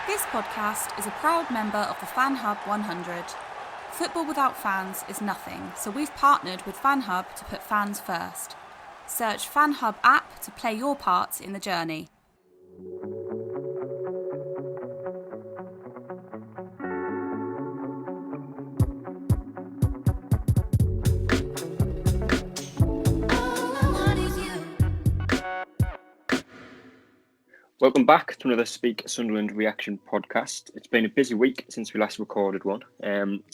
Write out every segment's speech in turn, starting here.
This podcast is a proud member of the Fan Hub 100. Football without fans is nothing, so we've partnered with Fan Hub to put fans first. Search Fan Hub app to play your part in the journey. Welcome back to another Speak Sunderland reaction podcast. It's been a busy week since we last recorded one.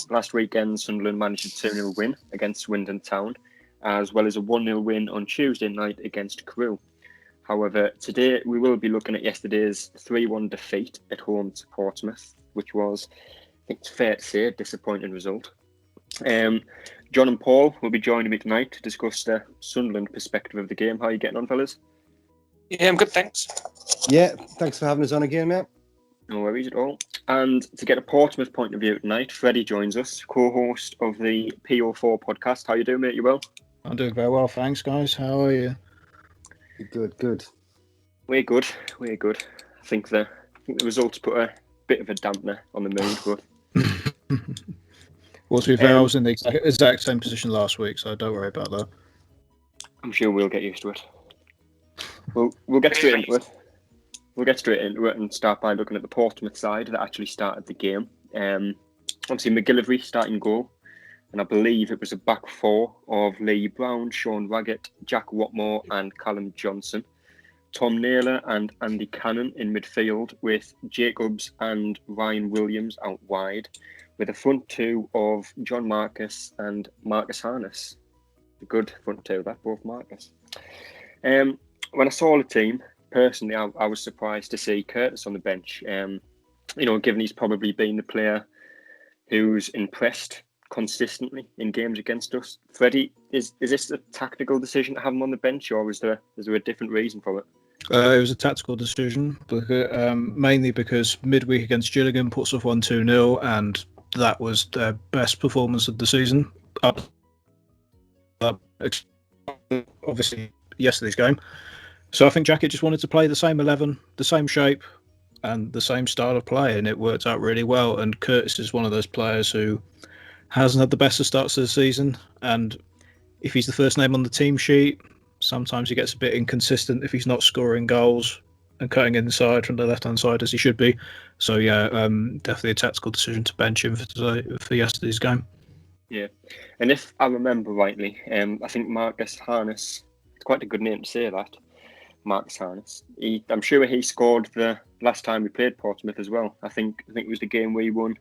Last weekend, Sunderland managed a 2-0 win against Swindon Town, as well as a 1-0 win on Tuesday night against Crewe. However, today we will be looking at yesterday's 3-1 defeat at home to Portsmouth, which was, I think it's fair to say, a disappointing result. John and Paul will be joining me tonight to discuss the Sunderland perspective of the game. How are you getting on, fellas? Yeah, I'm good, thanks. Yeah, thanks for having us on again, mate. No worries at all. And to get a Portsmouth point of view tonight, Freddie joins us, co-host of the PO4 podcast. How you doing, mate? You well? I'm doing very well, thanks, guys. How are you? Good. We're good. I think the results put a bit of a dampener on the mood, but Well, to be fair, I was in the exact same position last week, so don't worry about that. I'm sure we'll get used to it. We'll get straight into it. And start by looking at the Portsmouth side that actually started the game. Obviously, McGillivray starting goal, and I believe it was a back four of Lee Brown, Sean Raggett, Jack Watmore and Callum Johnson. Tom Naylor and Andy Cannon in midfield, with Jacobs and Ryan Williams out wide, with a front two of John Marcus and Marcus Harness. A good front two, that, both Marcus. When I saw the team, personally, I was surprised to see Curtis on the bench. Given he's probably been the player who's impressed consistently in games against us. Freddie, is this a tactical decision to have him on the bench, or is there a different reason for it? It was a tactical decision, mainly because midweek against Gillingham, Portsmouth won 2-0, and that was their best performance of the season. Obviously, yesterday's game. So I think Jacket just wanted to play the same 11, the same shape, and the same style of play, and it worked out really well. And Curtis is one of those players who hasn't had the best of starts to the season, and if he's the first name on the team sheet, sometimes he gets a bit inconsistent if he's not scoring goals and cutting inside from the left-hand side as he should be. So yeah, definitely a tactical decision to bench him for yesterday's game. Yeah, and if I remember rightly, I think Marcus Harness, it's quite a good name to say that, Marcus Harness. I'm sure he scored the last time we played Portsmouth as well. I think it was the game we won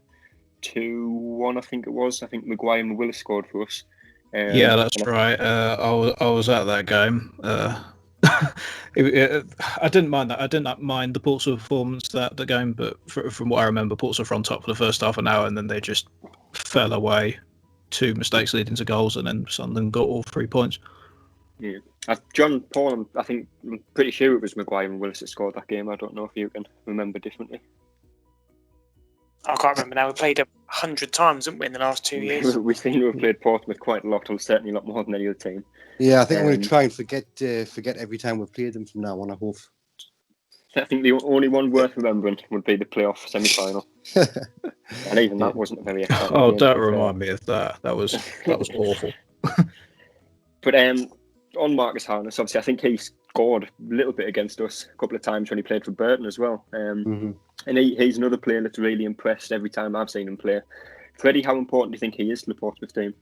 2-1. I think it was. I think Maguire and Willis scored for us. Yeah, that's right. I was at that game. I didn't mind that. I didn't mind the Portsmouth performance that the game, but from what I remember, Portsmouth were on top for the first half an hour, and then they just fell away. 2 mistakes leading to goals, and then Sunderland got all 3 points. Yeah, John, Paul, I'm pretty sure it was Maguire and Willis that scored that game. I don't know if you can remember differently. I can't remember now. We played 100 times, haven't we, in the last 2 years? We seem to have played Portsmouth quite a lot, or certainly a lot more than any other team. Yeah, I think I'm going to try and forget every time we've played them from now on, I hope. I think the only one worth remembering would be the playoff semi-final. And even that wasn't a very exciting game. Don't remind me of that. That was awful. But on Marcus Harness, obviously, I think he scored a little bit against us a couple of times when he played for Burton as well. And he's another player that's really impressed every time I've seen him play. Freddie, how important do you think he is to the Portsmouth team?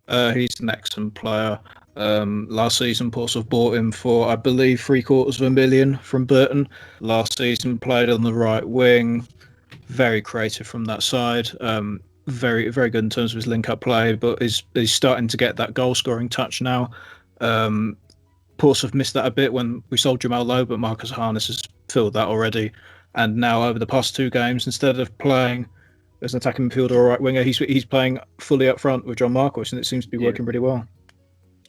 He's an excellent player. Last season, Portsmouth bought him for, I believe, $750,000 from Burton. Last season, played on the right wing. Very creative from that side. Very, very good in terms of his link-up play, but he's starting to get that goal-scoring touch now. Portsmouth missed that a bit when we sold Jamal Lowe, but Marcus Harness has filled that already. And now over the past 2 games, instead of playing as an attacking midfielder or right winger, he's playing fully up front with John Marcus, and it seems to be working pretty well.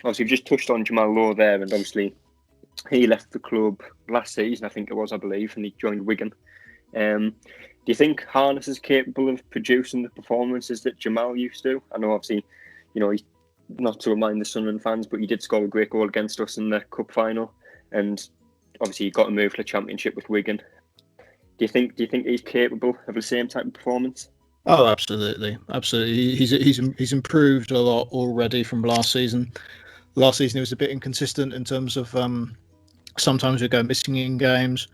Obviously, you've just touched on Jamal Lowe there, and obviously he left the club last season, I think it was, I believe, and he joined Wigan. Do you think Harness is capable of producing the performances that Jamal used to? I know, obviously, he's not to remind the Sunderland fans, but he did score a great goal against us in the cup final, and obviously he got a move to the Championship with Wigan. Do Do you think he's capable of the same type of performance? Oh, absolutely. He's improved a lot already from last season. Last season he was a bit inconsistent in terms of sometimes he'd go missing in games.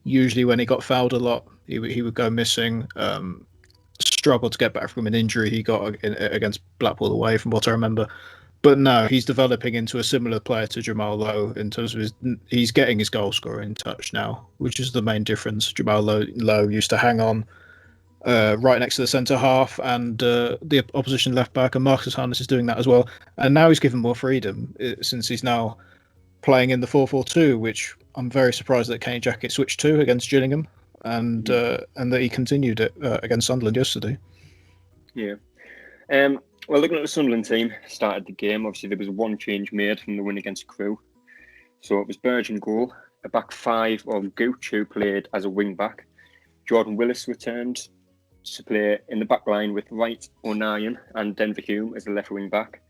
Usually when he got fouled a lot, he would go missing. Struggled to get back from an injury he got against Blackpool away, from what I remember. But no, he's developing into a similar player to Jamal Lowe in terms of he's getting his goal scoring touch now, which is the main difference. Jamal Lowe used to hang on right next to the centre half and the opposition left back, and Marcus Harness is doing that as well. And now he's given more freedom since he's now playing in the 4-4-2, which I'm very surprised that Kenny Jackett switched to against Gillingham, and that he continued it against Sunderland yesterday. Yeah. Well, looking at the Sunderland team, started the game. Obviously, there was one change made from the win against Crewe. So it was Burge in goal, a back five of Gooch, who played as a wing back. Jordan Willis returned to play in the back line with Wright, O'Nien and Denver Hume as the left wing back.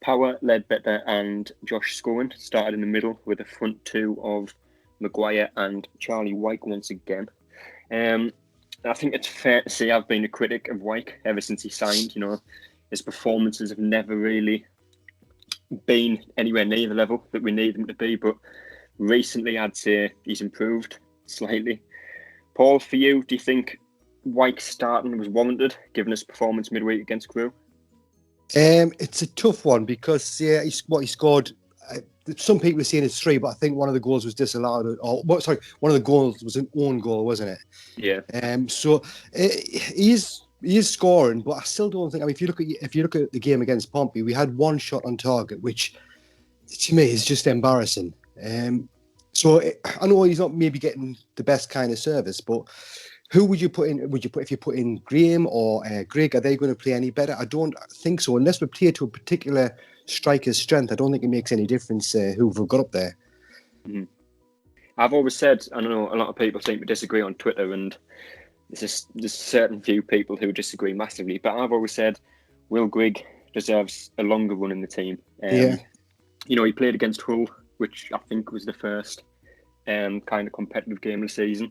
Power, Ledbetter and Josh Scowen started in the middle with a front two of Maguire and Charlie Wyke once again. I think it's fair to say I've been a critic of Wyke ever since he signed. His performances have never really been anywhere near the level that we need them to be, but recently I'd say he's improved slightly. Paul, for you, do you think Wyke starting was warranted given his performance midweek against Crewe? It's a tough one because he scored. Some people are saying it's 3, but I think one of the goals was disallowed. One of the goals was an own goal, wasn't it? Yeah. So he is scoring, but I still don't think. I mean, if you look at the game against Pompey, we had one shot on target, which to me is just embarrassing. So I know he's not maybe getting the best kind of service, but who would you put in? If you put in Graham or Greg? Are they going to play any better? I don't think so. Unless we play to a particular striker's strength, I don't think it makes any difference who we've got up there. Mm-hmm. I've always said, I know a lot of people seem to disagree on Twitter, and there's certain few people who disagree massively, but I've always said Will Grigg deserves a longer run in the team. He played against Hull, which I think was the first kind of competitive game of the season.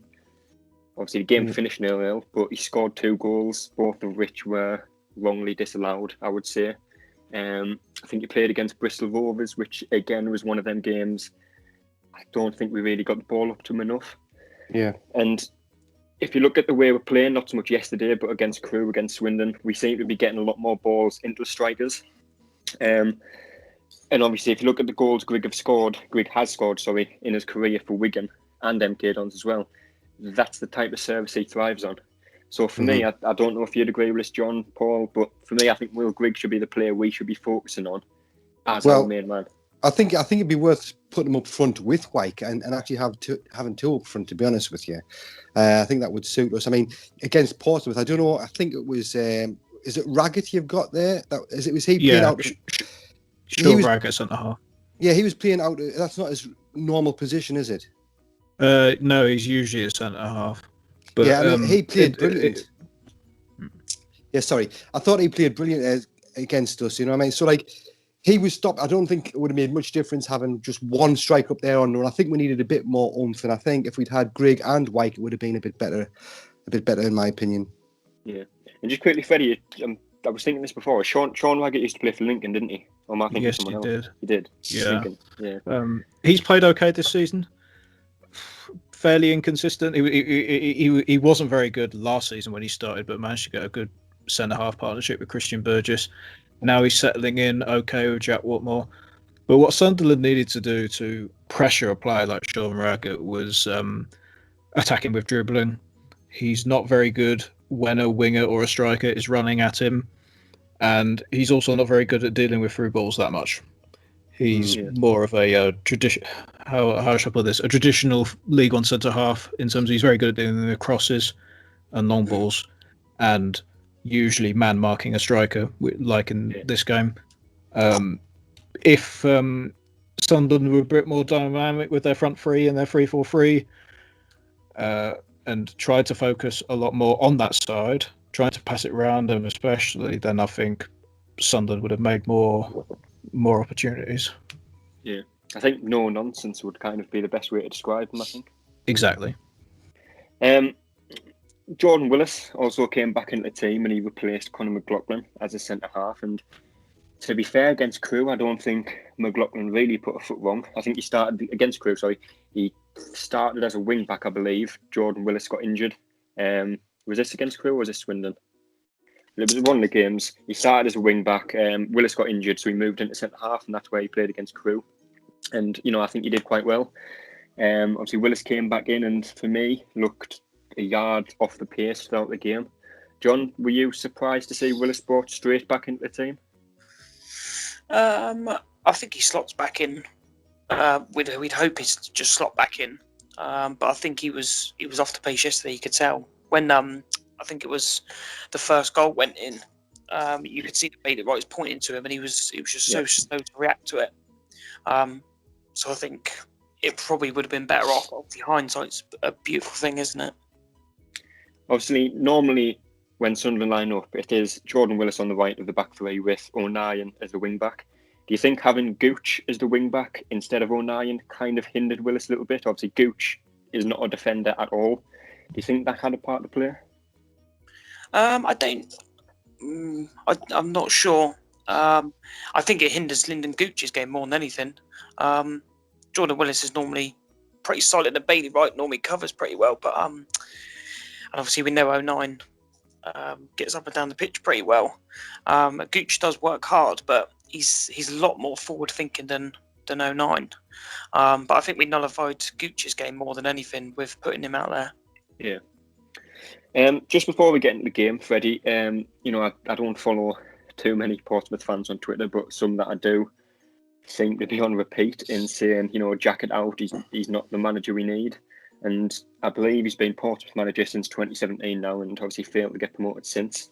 Obviously, the game finished 0-0, but he scored 2 goals, both of which were wrongly disallowed, I would say. I think he played against Bristol Rovers, which again was one of them games I don't think we really got the ball up to him enough. Yeah. And if you look at the way we're playing, not so much yesterday, but against Crewe, against Swindon, we seem to be getting a lot more balls into the strikers. And obviously, if you look at the goals Grigg has scored in his career for Wigan and MK Dons as well, that's the type of service he thrives on. So for me, I don't know if you'd agree with this, John, Paul, but for me, I think Will Grigg should be the player we should be focusing on as our main man. I think it'd be worth putting him up front with Wyke and actually having 2 up front, to be honest with you. I think that would suit us. I mean, against Portsmouth, I don't know, I think it was, is it Raggett you've got there? Was he playing out? Raggett centre half. Yeah, he was playing out. That's not his normal position, is it? No, he's usually a centre half. But yeah, I mean, he played brilliant. I thought he played brilliant against us. You know what I mean? So he was stopped. I don't think it would have made much difference having just one strike up there on run. I think we needed a bit more oomph, and I think if we'd had Grigg and Wyke, it would have been a bit better in my opinion. Yeah, and just quickly, Freddie, I was thinking this before. Sean Raggett used to play for Lincoln, didn't he? Or am I thinking someone else? He did. Yeah. Lincoln. Yeah. He's played okay this season. Fairly inconsistent. He wasn't very good last season when he started, but managed to get a good centre half partnership with Christian Burgess. Now he's settling in okay with Jack Watmore. But what Sunderland needed to do to pressure a player like Sean Raggett was attacking with dribbling. He's not very good when a winger or a striker is running at him, and he's also not very good at dealing with through balls that much. He's more of a tradition. How should I put this? A traditional League One centre half in terms of he's very good at dealing with crosses and long balls, and usually man marking a striker, like in this game. If Sunderland were a bit more dynamic with their front three and their 3-4-3, and tried to focus a lot more on that side, trying to pass it around them especially, then I think Sunderland would have made more opportunities. Yeah, I think no nonsense would kind of be the best way to describe them, I think. Exactly. Jordan Willis also came back into the team and he replaced Conor McLaughlin as a centre-half. And to be fair, against Crewe, I don't think McLaughlin really put a foot wrong. I think he started against Crewe, he started as a wing-back, I believe. Jordan Willis got injured. Was this against Crewe or was this Swindon? It was one of the games. He started as a wing-back. Willis got injured, so he moved into centre-half, and that's where he played against Crewe. And, I think he did quite well. Obviously, Willis came back in and, for me, looked a yard off the pace throughout the game. John, were you surprised to see Willis brought straight back into the team? I think he slots back in. We'd hope he's just slot back in. But I think he was off the pace yesterday. You could tell when I think it was the first goal went in. You could see the Bailey Wright was pointing to him, and he was just so slow to react to it. So I think it probably would have been better off. Obviously, hindsight's a beautiful thing, isn't it? Obviously, normally when Sunderland line up, it is Jordan Willis on the right of the back three with O'Nien as the wing back. Do you think having Gooch as the wing back instead of O'Nien kind of hindered Willis a little bit? Obviously, Gooch is not a defender at all. Do you think that had a part to play? I don't. I'm not sure. I think it hinders Lyndon Gooch's game more than anything. Jordan Willis is normally pretty solid, and Bailey Wright normally covers pretty well. But and obviously we know 09 gets up and down the pitch pretty well. Gooch does work hard, but he's a lot more forward thinking than 09. But I think we nullified Gooch's game more than anything with putting him out there. Yeah. Just before we get into the game, Freddie, I don't follow too many Portsmouth fans on Twitter, but some that I do seem to be on repeat in saying, jacket out, he's not the manager we need. And I believe he's been Portsmouth manager since 2017 now, and obviously failed to get promoted since.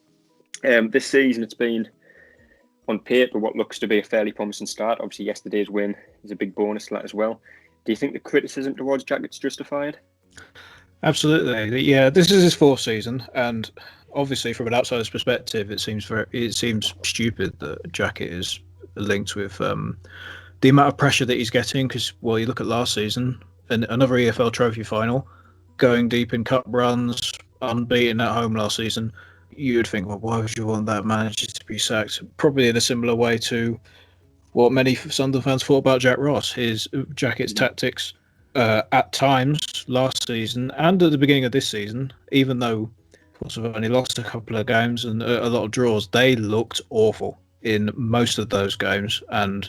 This season, it's been, on paper, what looks to be a fairly promising start. Obviously, yesterday's win is a big bonus to that as well. Do you think the criticism towards Jackett's justified? Absolutely. Yeah, this is his fourth season, and obviously, from an outsider's perspective, it seems stupid that Jackett is linked with the amount of pressure that he's getting. Because, you look at last season, and another EFL Trophy final, going deep in cup runs, unbeaten at home last season. You'd think, well, why would you want that manager to be sacked? Probably in a similar way to what many Sunderland fans thought about Jack Ross, his Jackett's tactics at times last season and at the beginning of this season, even though Portsmouth only lost a couple of games and a lot of draws, they looked awful in most of those games. And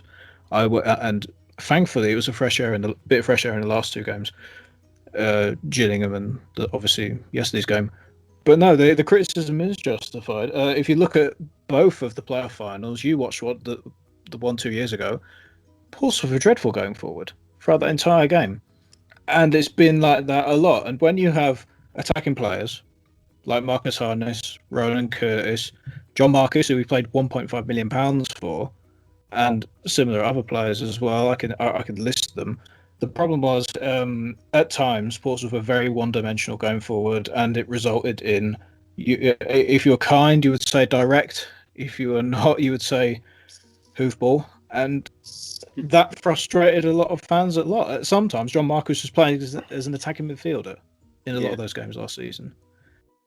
thankfully, it was a bit of fresh air in the last two games, Gillingham and obviously yesterday's game. But no, the criticism is justified. If you look at both of the playoff finals, you watched the 1-2 years ago, Portsmouth were dreadful going forward throughout that entire game. And it's been like that a lot. And when you have attacking players like Marcus Harness, Roland Curtis, John Marcus, who we paid £1.5 million for, and similar other players as well, I could list them. The problem was, at times, Portsmouth were very one-dimensional going forward, and it resulted in, if you were kind, you would say direct. If you were not, you would say hoofball. And that frustrated a lot of fans a lot. Sometimes John Marcus was playing as an attacking midfielder in a lot of those games last season,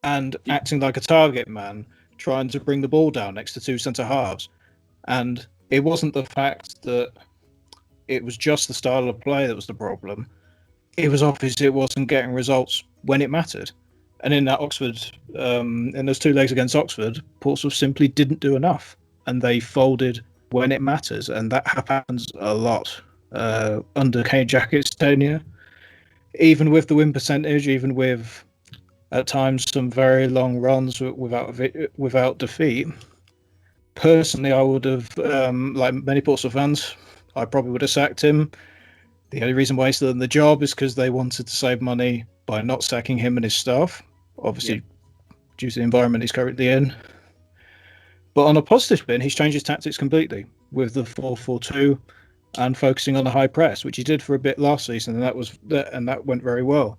and acting like a target man, trying to bring the ball down next to two centre-halves. And it wasn't the fact that it was just the style of play that was the problem. It was obvious it wasn't getting results when it mattered. And in that in those two legs against Oxford, Portsmouth simply didn't do enough. And they folded when it matters. And that happens a lot under Kane Jackett's tenure. Even with the win percentage, even with, at times, some very long runs without defeat. Personally, I would have, like many Portsmouth fans, I probably would have sacked him. The only reason why he's still in the job is because they wanted to save money by not sacking him and his staff, obviously due to the environment he's currently in. But on a positive spin, he's changed his tactics completely with the 4-4-2 and focusing on the high press, which he did for a bit last season, and that went very well.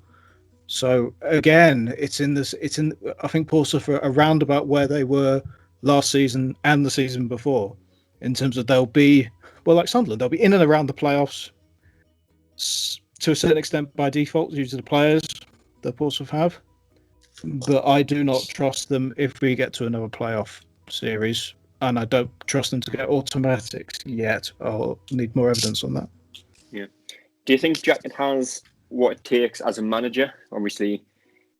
So again, I think Portsmouth are around about where they were last season and the season before, in terms of they'll be, like Sunderland, they'll be in and around the playoffs to a certain extent by default due to the players that Portsmouth have. but I do not trust them if we get to another playoff series, and I don't trust them to get automatics yet. I'll need more evidence on that. Yeah. Do you think Jack has what it takes as a manager, obviously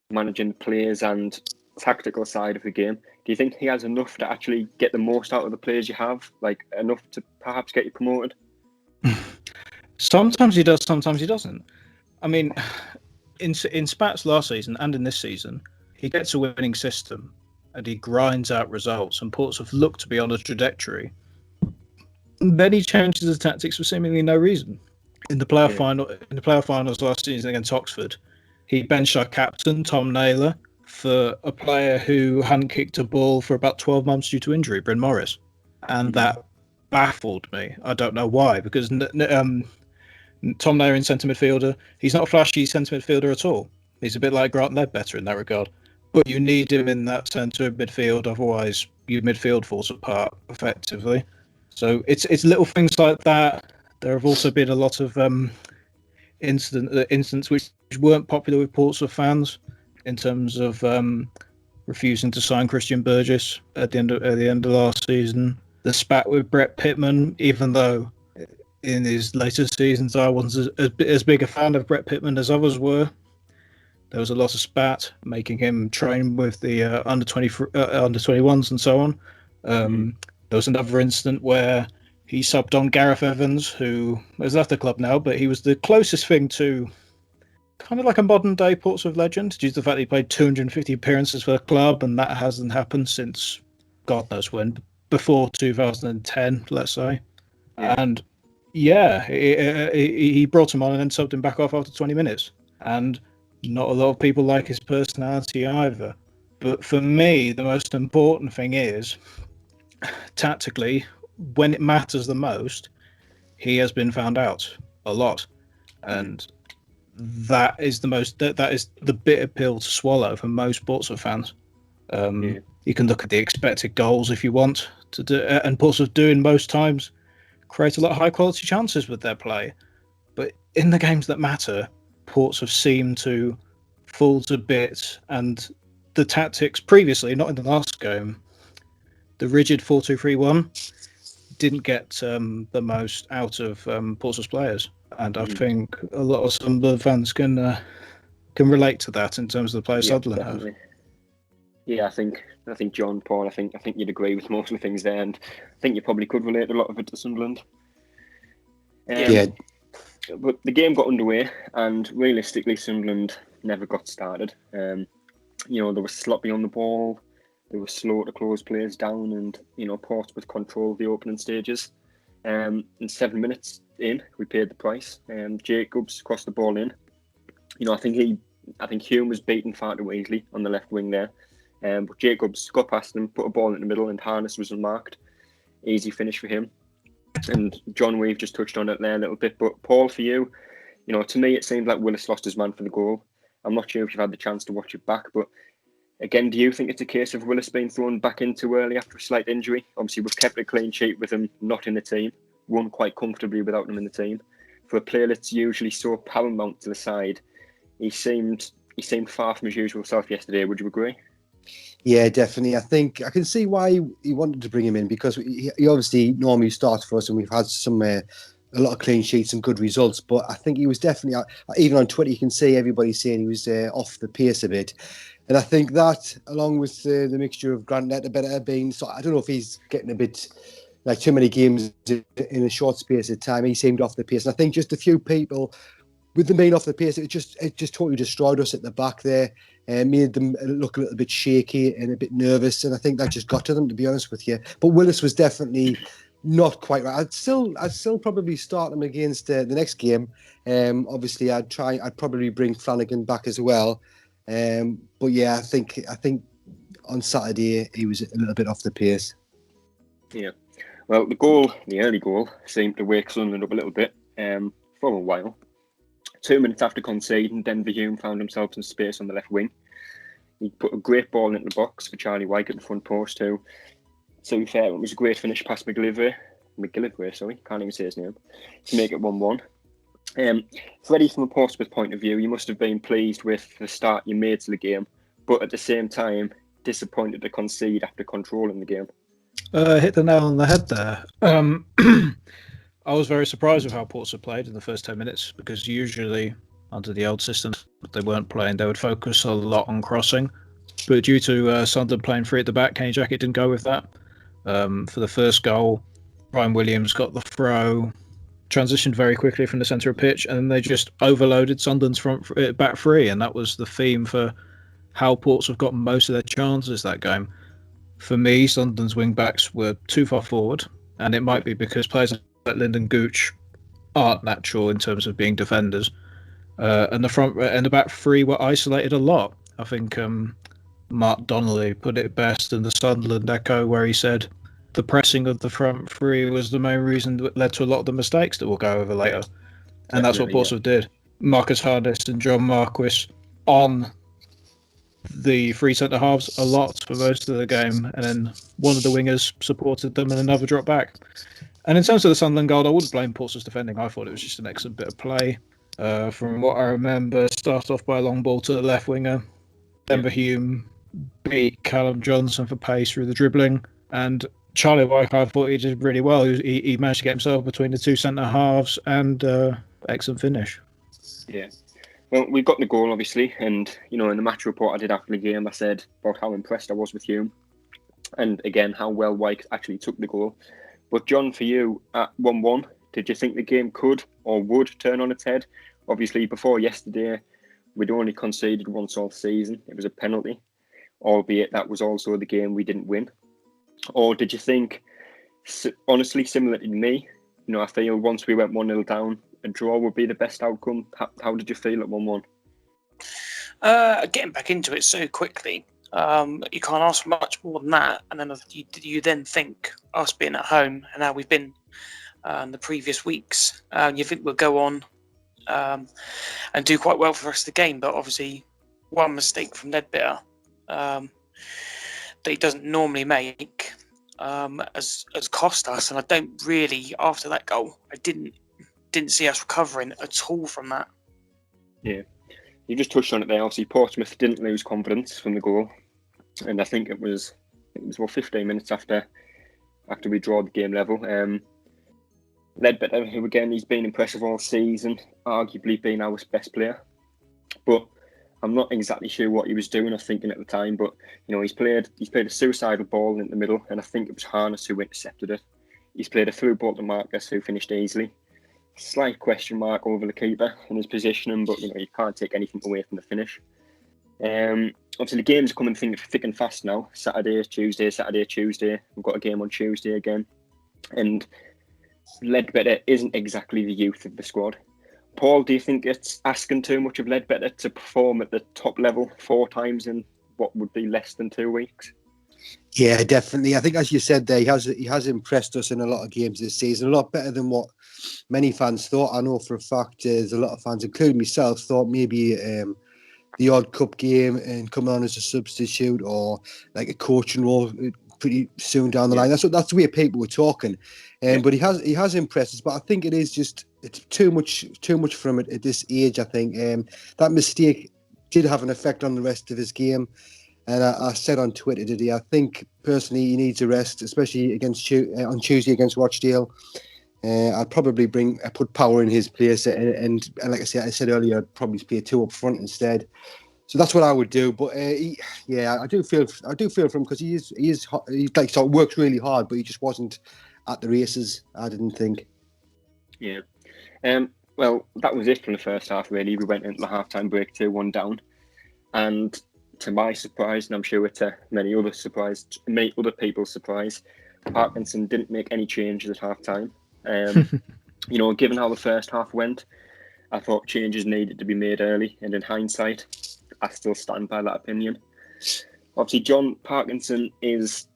managing the players and tactical side of the game? Do you think he has enough to actually get the most out of the players you have, like enough to perhaps get you promoted? Sometimes he does, sometimes he doesn't. I mean, in Spats last season and in this season, he gets a winning system and he grinds out results, and Portsmouth look to be on a trajectory. Then he changes his tactics for seemingly no reason. In the playoff finals last season against Oxford, he benched our captain Tom Naylor for a player who hadn't kicked a ball for about 12 months due to injury, Bryn Morris, and that baffled me. I don't know why, because Tom Naylor in centre midfielder, he's not a flashy centre midfielder at all. He's a bit like Grant Ledbetter in that regard. But you need him in that centre midfield, otherwise your midfield falls apart effectively. So it's little things like that. There have also been a lot of incidents which weren't popular with Portsmouth fans in terms of refusing to sign Christian Burgess at the end of last season. The spat with Brett Pittman, even though in his later seasons I wasn't as big a fan of Brett Pittman as others were. There was a lot of spat, making him train with the under 21s and so on. There was another incident where he subbed on Gareth Evans, who has left the club now, but he was the closest thing to kind of like a modern day Portsmouth legend, due to the fact that he played 250 appearances for the club, and that hasn't happened since God knows when, before 2010, let's say. Yeah. And yeah, he brought him on and then subbed him back off after 20 minutes. And not a lot of people like his personality either. But for me, the most important thing is, tactically, when it matters the most, he has been found out a lot. And that is that is the bitter pill to swallow for most Portsmouth fans. You can look at the expected goals if you want to do, and Portsmouth do in most times create a lot of high quality chances with their play. But in the games that matter, Portsmouth seem to fall to bits, and the tactics previously, not in the last game, the rigid 4-2-3-1 didn't get the most out of Portsmouth's players, and I think a lot of Sunderland fans can relate to that in terms of the players Sunderland have. Yeah, I think John, Paul, I think you'd agree with most of the things there, and I think you probably could relate a lot of it to Sunderland. But the game got underway, and realistically, Sunderland never got started. They were sloppy on the ball, they were slow to close players down, and Portsmouth controlled the opening stages. In 7 minutes in, we paid the price. Jacobs crossed the ball in. I think Hume was beaten far too easily on the left wing there. But Jacobs got past him, put a ball in the middle, and Harness was unmarked. Easy finish for him. And John, we've just touched on it there a little bit. But Paul, for you, to me, it seemed like Willis lost his man for the goal. I'm not sure if you've had the chance to watch it back, but again, do you think it's a case of Willis being thrown back in too early after a slight injury? Obviously, we've kept a clean sheet with him not in the team, won quite comfortably without him in the team. For a player that's usually so paramount to the side, he seemed far from his usual self yesterday. Would you agree? Yeah, definitely. I think I can see why he wanted to bring him in, because he obviously normally starts for us, and we've had a lot of clean sheets and good results. But I think he was definitely, even on Twitter, you can see everybody saying he was off the pace a bit. And I think that, along with the mixture of Grant Ledbetter being, so I don't know if he's getting a bit like too many games in a short space of time, he seemed off the pace. And I think just a few people, with them being off the pace, it just totally destroyed us at the back there, and made them look a little bit shaky and a bit nervous. And I think that just got to them, to be honest with you. But Willis was definitely not quite right. I'd still probably start him against the next game. Obviously, I'd probably bring Flanagan back as well. But yeah, I think on Saturday he was a little bit off the pace. Yeah. Well, the early goal, seemed to wake Sunderland up a little bit for a while. 2 minutes after conceding, Denver Hume found himself some space on the left wing. He put a great ball into the box for Charlie Wyke at the front post too. To be fair, it was a great finish past McGillivray, can't even say his name, to make it 1-1. Freddie, from a Portsmouth point of view, you must have been pleased with the start you made to the game. but at the same time, disappointed to concede after controlling the game. Hit the nail on the head there. I was very surprised with how Portsmouth played in the first 10 minutes, because usually under the old system they weren't playing, they would focus a lot on crossing. But due to Sunderland playing free at the back, Kenny Jackett didn't go with that. For the first goal, Ryan Williams got the throw, transitioned very quickly from the centre of pitch, and then they just overloaded Sunderland's back three, and that was the theme for how Portsmouth got most of their chances that game. For me, Sunderland's wing backs were too far forward, and it might be because players like Lyndon Gooch aren't natural in terms of being defenders. And the front and the back three were isolated a lot. I think Mark Donnelly put it best in the Sunderland Echo, where he said the pressing of the front three was the main reason that led to a lot of the mistakes that we'll go over later. And that's what Portsmouth did. Marcus Harness and John Marquis on the three centre halves a lot for most of the game, and then one of the wingers supported them and another dropped back. And in terms of the Sunderland goal, I wouldn't blame Portsmouth's defending. I thought it was just an excellent bit of play. From what I remember, start off by a long ball to the left winger. Denver Hume beat Callum Johnson for pace through the dribbling, and Charlie Wyke, I thought he did really well. He managed to get himself between the two centre halves, and excellent finish. Yeah. Well, we got the goal, obviously, and, in the match report I did after the game, I said about how impressed I was with Hume, and again, how well Wyke actually took the goal. But John, for you, at 1-1, did you think the game could or would turn on its head? Obviously, before yesterday, we'd only conceded once all season. It was a penalty, albeit that was also the game we didn't win. Or did you think, honestly, similar to me, I feel once we went 1-0 down, a draw would be the best outcome? How did you feel at 1-1? Getting back into it so quickly, you can't ask for much more than that. And then you then think, us being at home and how we've been the previous weeks, you think we'll go on and do quite well for the rest of the game. But obviously, one mistake from Ledbetter that he doesn't normally make has cost us. And I don't really, after that goal, I didn't see us recovering at all from that. Yeah, you just touched on it there. Obviously, Portsmouth didn't lose confidence from the goal, and I think it was 15 minutes after we draw the game level. Ledbetter, who again, he's been impressive all season, arguably been our best player, but I'm not exactly sure what he was doing or thinking at the time. But he's played a suicidal ball in the middle, and I think it was Harness who intercepted it. He's played a through ball to Marcus, who finished easily. Slight question mark over the keeper and his positioning, but you can't take anything away from the finish. Obviously, the games are coming thick and fast now. Saturday, Tuesday. We've got a game on Tuesday again, and Ledbetter isn't exactly the youth of the squad. Paul, do you think it's asking too much of Ledbetter to perform at the top level 4 times in what would be less than 2 weeks? Yeah, definitely. I think, as you said there, he has impressed us in a lot of games this season, a lot better than what many fans thought. I know for a fact there's a lot of fans, including myself, thought maybe the odd cup game and coming on as a substitute or like a coaching role pretty soon down the line. That's the way people were talking. But he has impressed us. But I think it's too much from it at this age. I think that mistake did have an effect on the rest of his game. And I said on Twitter today, I think personally he needs a rest, especially on Tuesday against Rochdale. I'd probably put Power in his place, and like I said earlier, I'd probably play 2 up front instead. So that's what I would do. But I do feel for him, because he works really hard, but he just wasn't at the races, I didn't think. Yeah. Well, that was it from the first half. Really, we went into the half-time break 2-1 down, and to my surprise, and I'm sure to many other people's surprise, Parkinson didn't make any changes at half-time. Given how the first half went, I thought changes needed to be made early, and in hindsight, I still stand by that opinion. Obviously, John Parkinson is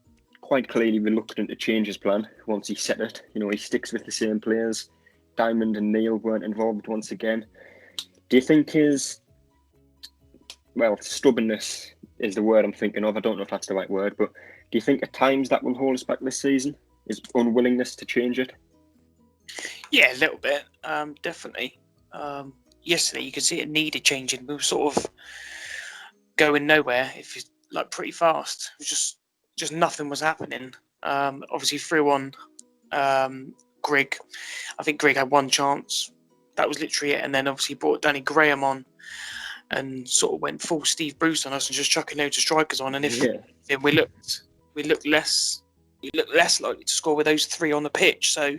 quite clearly reluctant to change his plan once he set it. He sticks with the same players. Diamond and Neil weren't involved once again. Do you think his stubbornness is the word I'm thinking of? I don't know if that's the right word, but do you think at times that will hold us back this season? Is unwillingness to change it? Yeah, a little bit, definitely. Yesterday, you could see it needed changing. We were sort of going nowhere. If you like pretty fast, it was just nothing was happening. Obviously threw on Grigg. I think Grigg had one chance. That was literally it. And then obviously brought Danny Graham on and sort of went full Steve Bruce on us and just chucking loads of strikers on. And if we looked less likely to score with those three on the pitch. So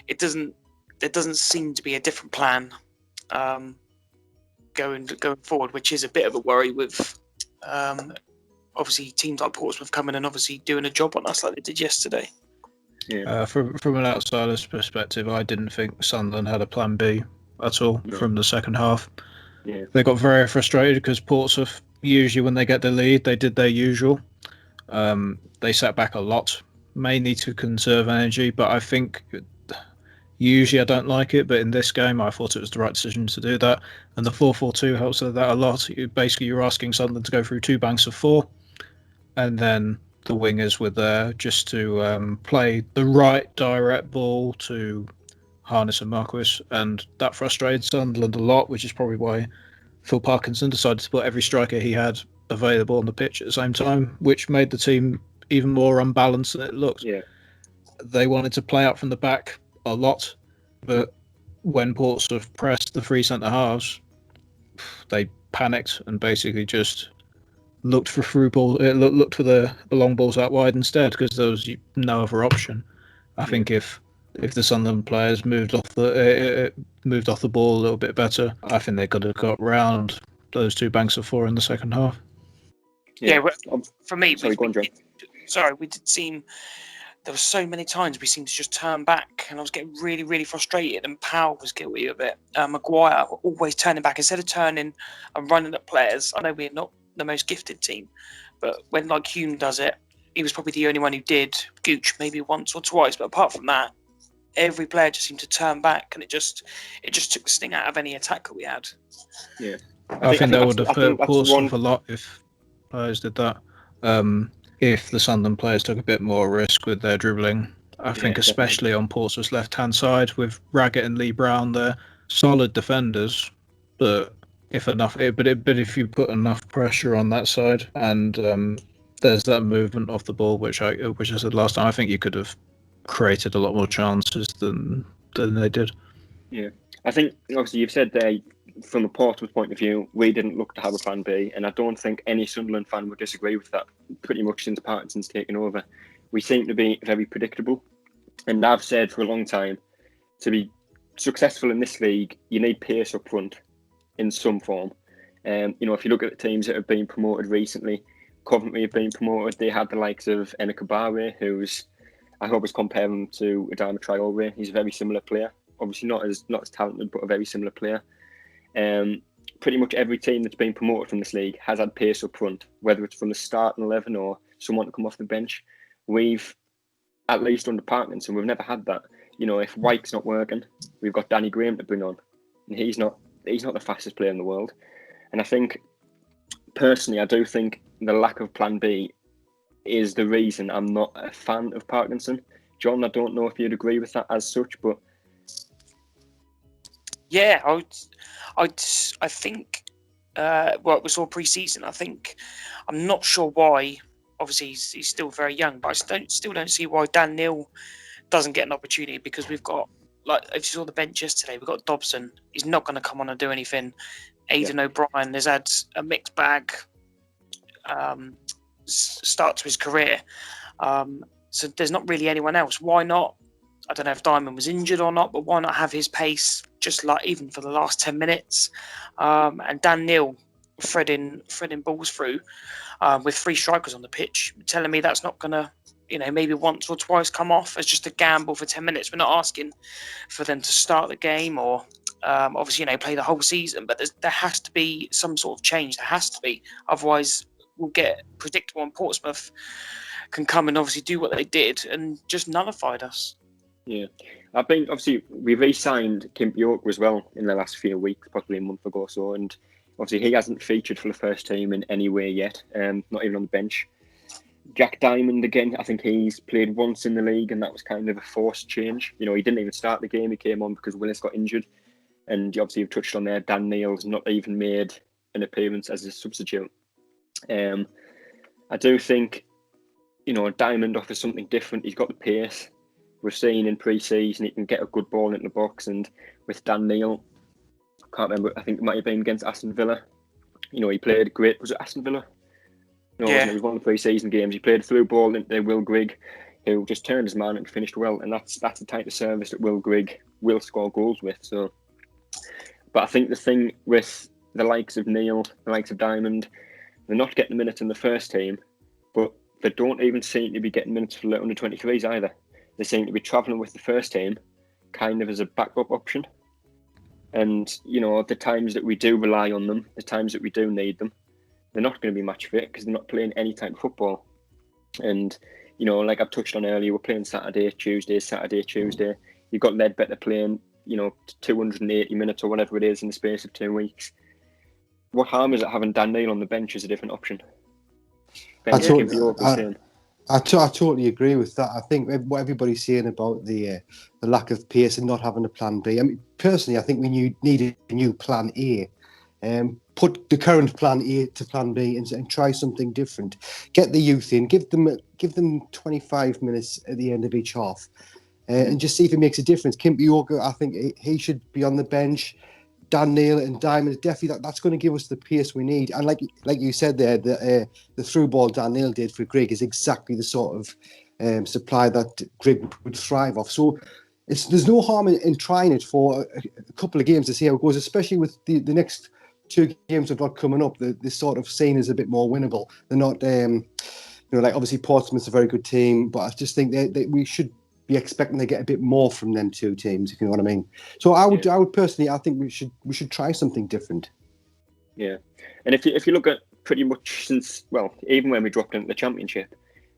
there doesn't seem to be a different plan going forward, which is a bit of a worry with obviously teams like Portsmouth coming and obviously doing a job on us like they did yesterday. Yeah. From an outsider's perspective, I didn't think Sunderland had a plan B at all from the second half. Yeah. They got very frustrated because Portsmouth, usually when they get the lead, they did their usual. They sat back a lot, mainly to conserve energy, but I think usually I don't like it, but in this game I thought it was the right decision to do that. And the 4-4-2 helps with that a lot. You're asking Sunderland to go through two banks of four, and then the wingers were there just to play the right direct ball to Harness and Marquis, and that frustrated Sunderland a lot, which is probably why Phil Parkinson decided to put every striker he had available on the pitch at the same time, which made the team even more unbalanced than it looked. Yeah. They wanted to play out from the back a lot, but when Portsmouth pressed the three centre halves, they panicked and basically just looked for through ball. Looked for the long balls out wide instead because there was no other option. I think if the Sunderland players moved off the ball a little bit better, I think they could have got round those two banks of four in the second half. Yeah, for me, we did seem. There were so many times we seemed to just turn back, and I was getting really, really frustrated. And Powell was guilty of it. Maguire always turning back instead of turning and running at players. I know we're not the most gifted team, but when like Hume does it, he was probably the only one who did. Gooch maybe once or twice, but apart from that, every player just seemed to turn back, and it just took the sting out of any attack that we had. Yeah, I think that would have hurt Portsmouth a lot if players did that. If the Sunderland players took a bit more risk with their dribbling, I think especially on Portsmouth's left-hand side with Raggett and Lee Brown, they're solid defenders, but if you put enough pressure on that side and there's that movement off the ball, which I said last time, I think you could have created a lot more chances than they did. Yeah, I think obviously you've said there from a Portsmouth point of view, we didn't look to have a plan B, and I don't think any Sunderland fan would disagree with that. Pretty much since Parkinson's taken over, we seem to be very predictable, and I've said for a long time, to be successful in this league, you need pace up front in some form. If you look at the teams that have been promoted recently, Coventry have been promoted. They had the likes of Enakabare, who's I always compare him to Adama Traore. He's a very similar player. Obviously not as talented, but a very similar player. Pretty much every team that's been promoted from this league has had pace up front, whether it's from the starting 11 or someone to come off the bench. We've, at least under Parkinson, we've never had that. If White's not working, we've got Danny Graham to bring on, and he's not the fastest player in the world. And I think, personally, I do think the lack of plan B is the reason I'm not a fan of Parkinson. John, I don't know if you'd agree with that as such, but yeah, I think it was all pre-season. I'm not sure why. Obviously, he's still very young, but I still don't see why Dan Neil doesn't get an opportunity, because we've got, like, if you saw the bench yesterday, we've got Dobson. He's not going to come on and do anything. Aidan O'Brien has had a mixed bag start to his career. So there's not really anyone else. Why not? I don't know if Diamond was injured or not, but why not have his pace just like even for the last 10 minutes? And Dan Neil threading balls through with three strikers on the pitch, telling me that's not going to, maybe once or twice come off as just a gamble for 10 minutes. We're not asking for them to start the game or obviously, play the whole season, but there has to be some sort of change. There has to be. Otherwise, we'll get predictable, and Portsmouth can come and obviously do what they did and just nullified us. Yeah, I think obviously we re-signed Kim Bjork as well in the last few weeks, possibly a month ago or so, and obviously he hasn't featured for the first team in any way yet, not even on the bench. Jack Diamond, again, I think he's played once in the league, and that was kind of a forced change. He didn't even start the game. He came on because Willis got injured, and obviously you've touched on there, Dan Neil's not even made an appearance as a substitute I do think, Diamond offers something different. He's got the pace. We've seen in pre-season he can get a good ball into the box, and with Dan Neil, I can't remember, I think it might have been against Aston Villa. He played great. Was it Aston Villa? No, it wasn't. It was one of the pre-season games. He played a through ball into Will Grigg, who just turned his man and finished well. And that's the type of service that Will Grigg will score goals with. So, but I think the thing with the likes of Neil, the likes of Diamond, they're not getting minutes in the first team, but they don't even seem to be getting minutes for the under-23s either. They seem to be travelling with the first team, kind of as a backup option. And, the times that we do rely on them, the times that we do need them, they're not going to be match fit because they're not playing any type of football. And, like I've touched on earlier, we're playing Saturday, Tuesday. You've got Ledbetter playing, 280 minutes or whatever it is in the space of 2 weeks. What harm is it having Dan Neil on the bench as a different option? I totally agree with that. I think what everybody's saying about the lack of pace and not having a plan B. I mean, personally, I think we need a new plan A. Put the current plan A to plan B and try something different. Get the youth in, give them 25 minutes at the end of each half, and just see if it makes a difference. Kimpy Yorker, I think he should be on the bench. Dan Neil and Diamond, definitely that's going to give us the pace we need. And like you said there, the through ball Dan Neil did for Grigg is exactly the sort of supply that Grigg would thrive off. So there's no harm in trying it for a couple of games to see how it goes, especially with the next 2 games we've got coming up. This sort of scene is a bit more winnable. They're not, like obviously Portsmouth's a very good team, but I just think we should be expecting to get a bit more from them 2 teams, if you know what I mean. So I would personally, I think we should try something different. Yeah, and if you look at pretty much since, well, even when we dropped into the Championship,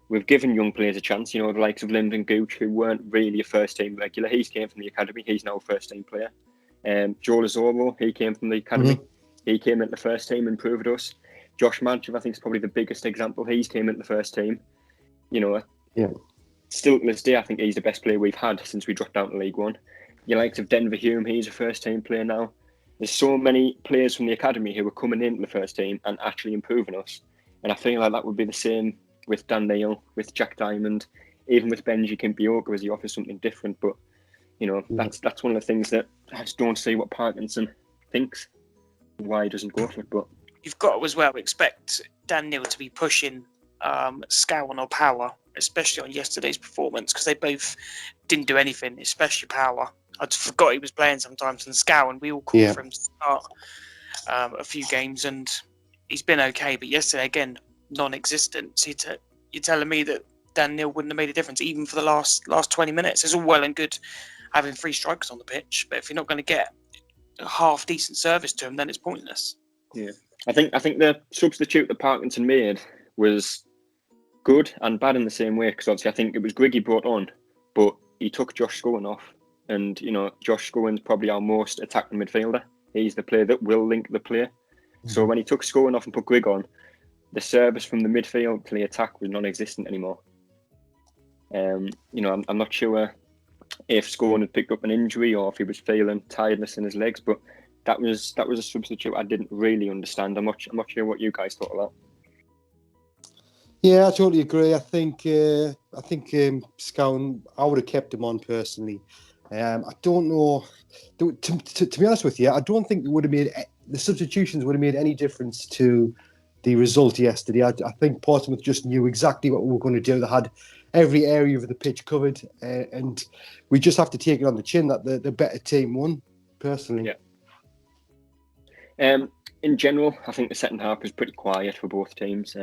we've given young players a chance. The likes of Lyndon Gooch, who weren't really a first team regular. He came from the academy. He's now a first team player. Joe Lazoro, he came from the academy. Mm-hmm. He came into the first team and proved us. Josh Madgev, I think, is probably the biggest example. He's came into the first team. Still to this day, I think he's the best player we've had since we dropped down to League One. Your likes of Denver Hume, he's a first team player now. There's so many players from the academy who are coming into the first team and actually improving us. And I feel like that would be the same with Dan Neil, with Jack Diamond, even with Benji Kimpioka, as he offers something different. But, that's one of the things that I just don't see what Parkinson thinks, why he doesn't go for it. But you've got to as well expect Dan Neil to be pushing Scowen or Power, especially on yesterday's performance, because they both didn't do anything, especially Power. I just forgot he was playing sometimes, and Scowen, we all called for him to start a few games, and he's been okay, but yesterday, again, non-existent. So you're telling me that Dan Neil wouldn't have made a difference, even for the last 20 minutes. It's all well and good having 3 strikers on the pitch, but if you're not going to get a half-decent service to him, then it's pointless. Yeah, I think the substitute that Parkinson made was good and bad in the same way, because obviously I think it was Grigg he brought on, but he took Josh Scowen off, and Josh Scowen's probably our most attacking midfielder. He's the player that will link the player. Mm-hmm. So when he took Scowen off and put Grigg on, the service from the midfield to the attack was non-existent anymore. I'm not sure if Scowen had picked up an injury or if he was feeling tiredness in his legs, but that was a substitute I didn't really understand. I'm not sure what you guys thought of that. Yeah, I totally agree. I think Scowen, I would have kept him on personally. I don't know. To be honest with you, I don't think the substitutions would have made any difference to the result yesterday. I think Portsmouth just knew exactly what we were going to do. They had every area of the pitch covered, and we just have to take it on the chin that the better team won, personally. Yeah. In general, I think the second half was pretty quiet for both teams.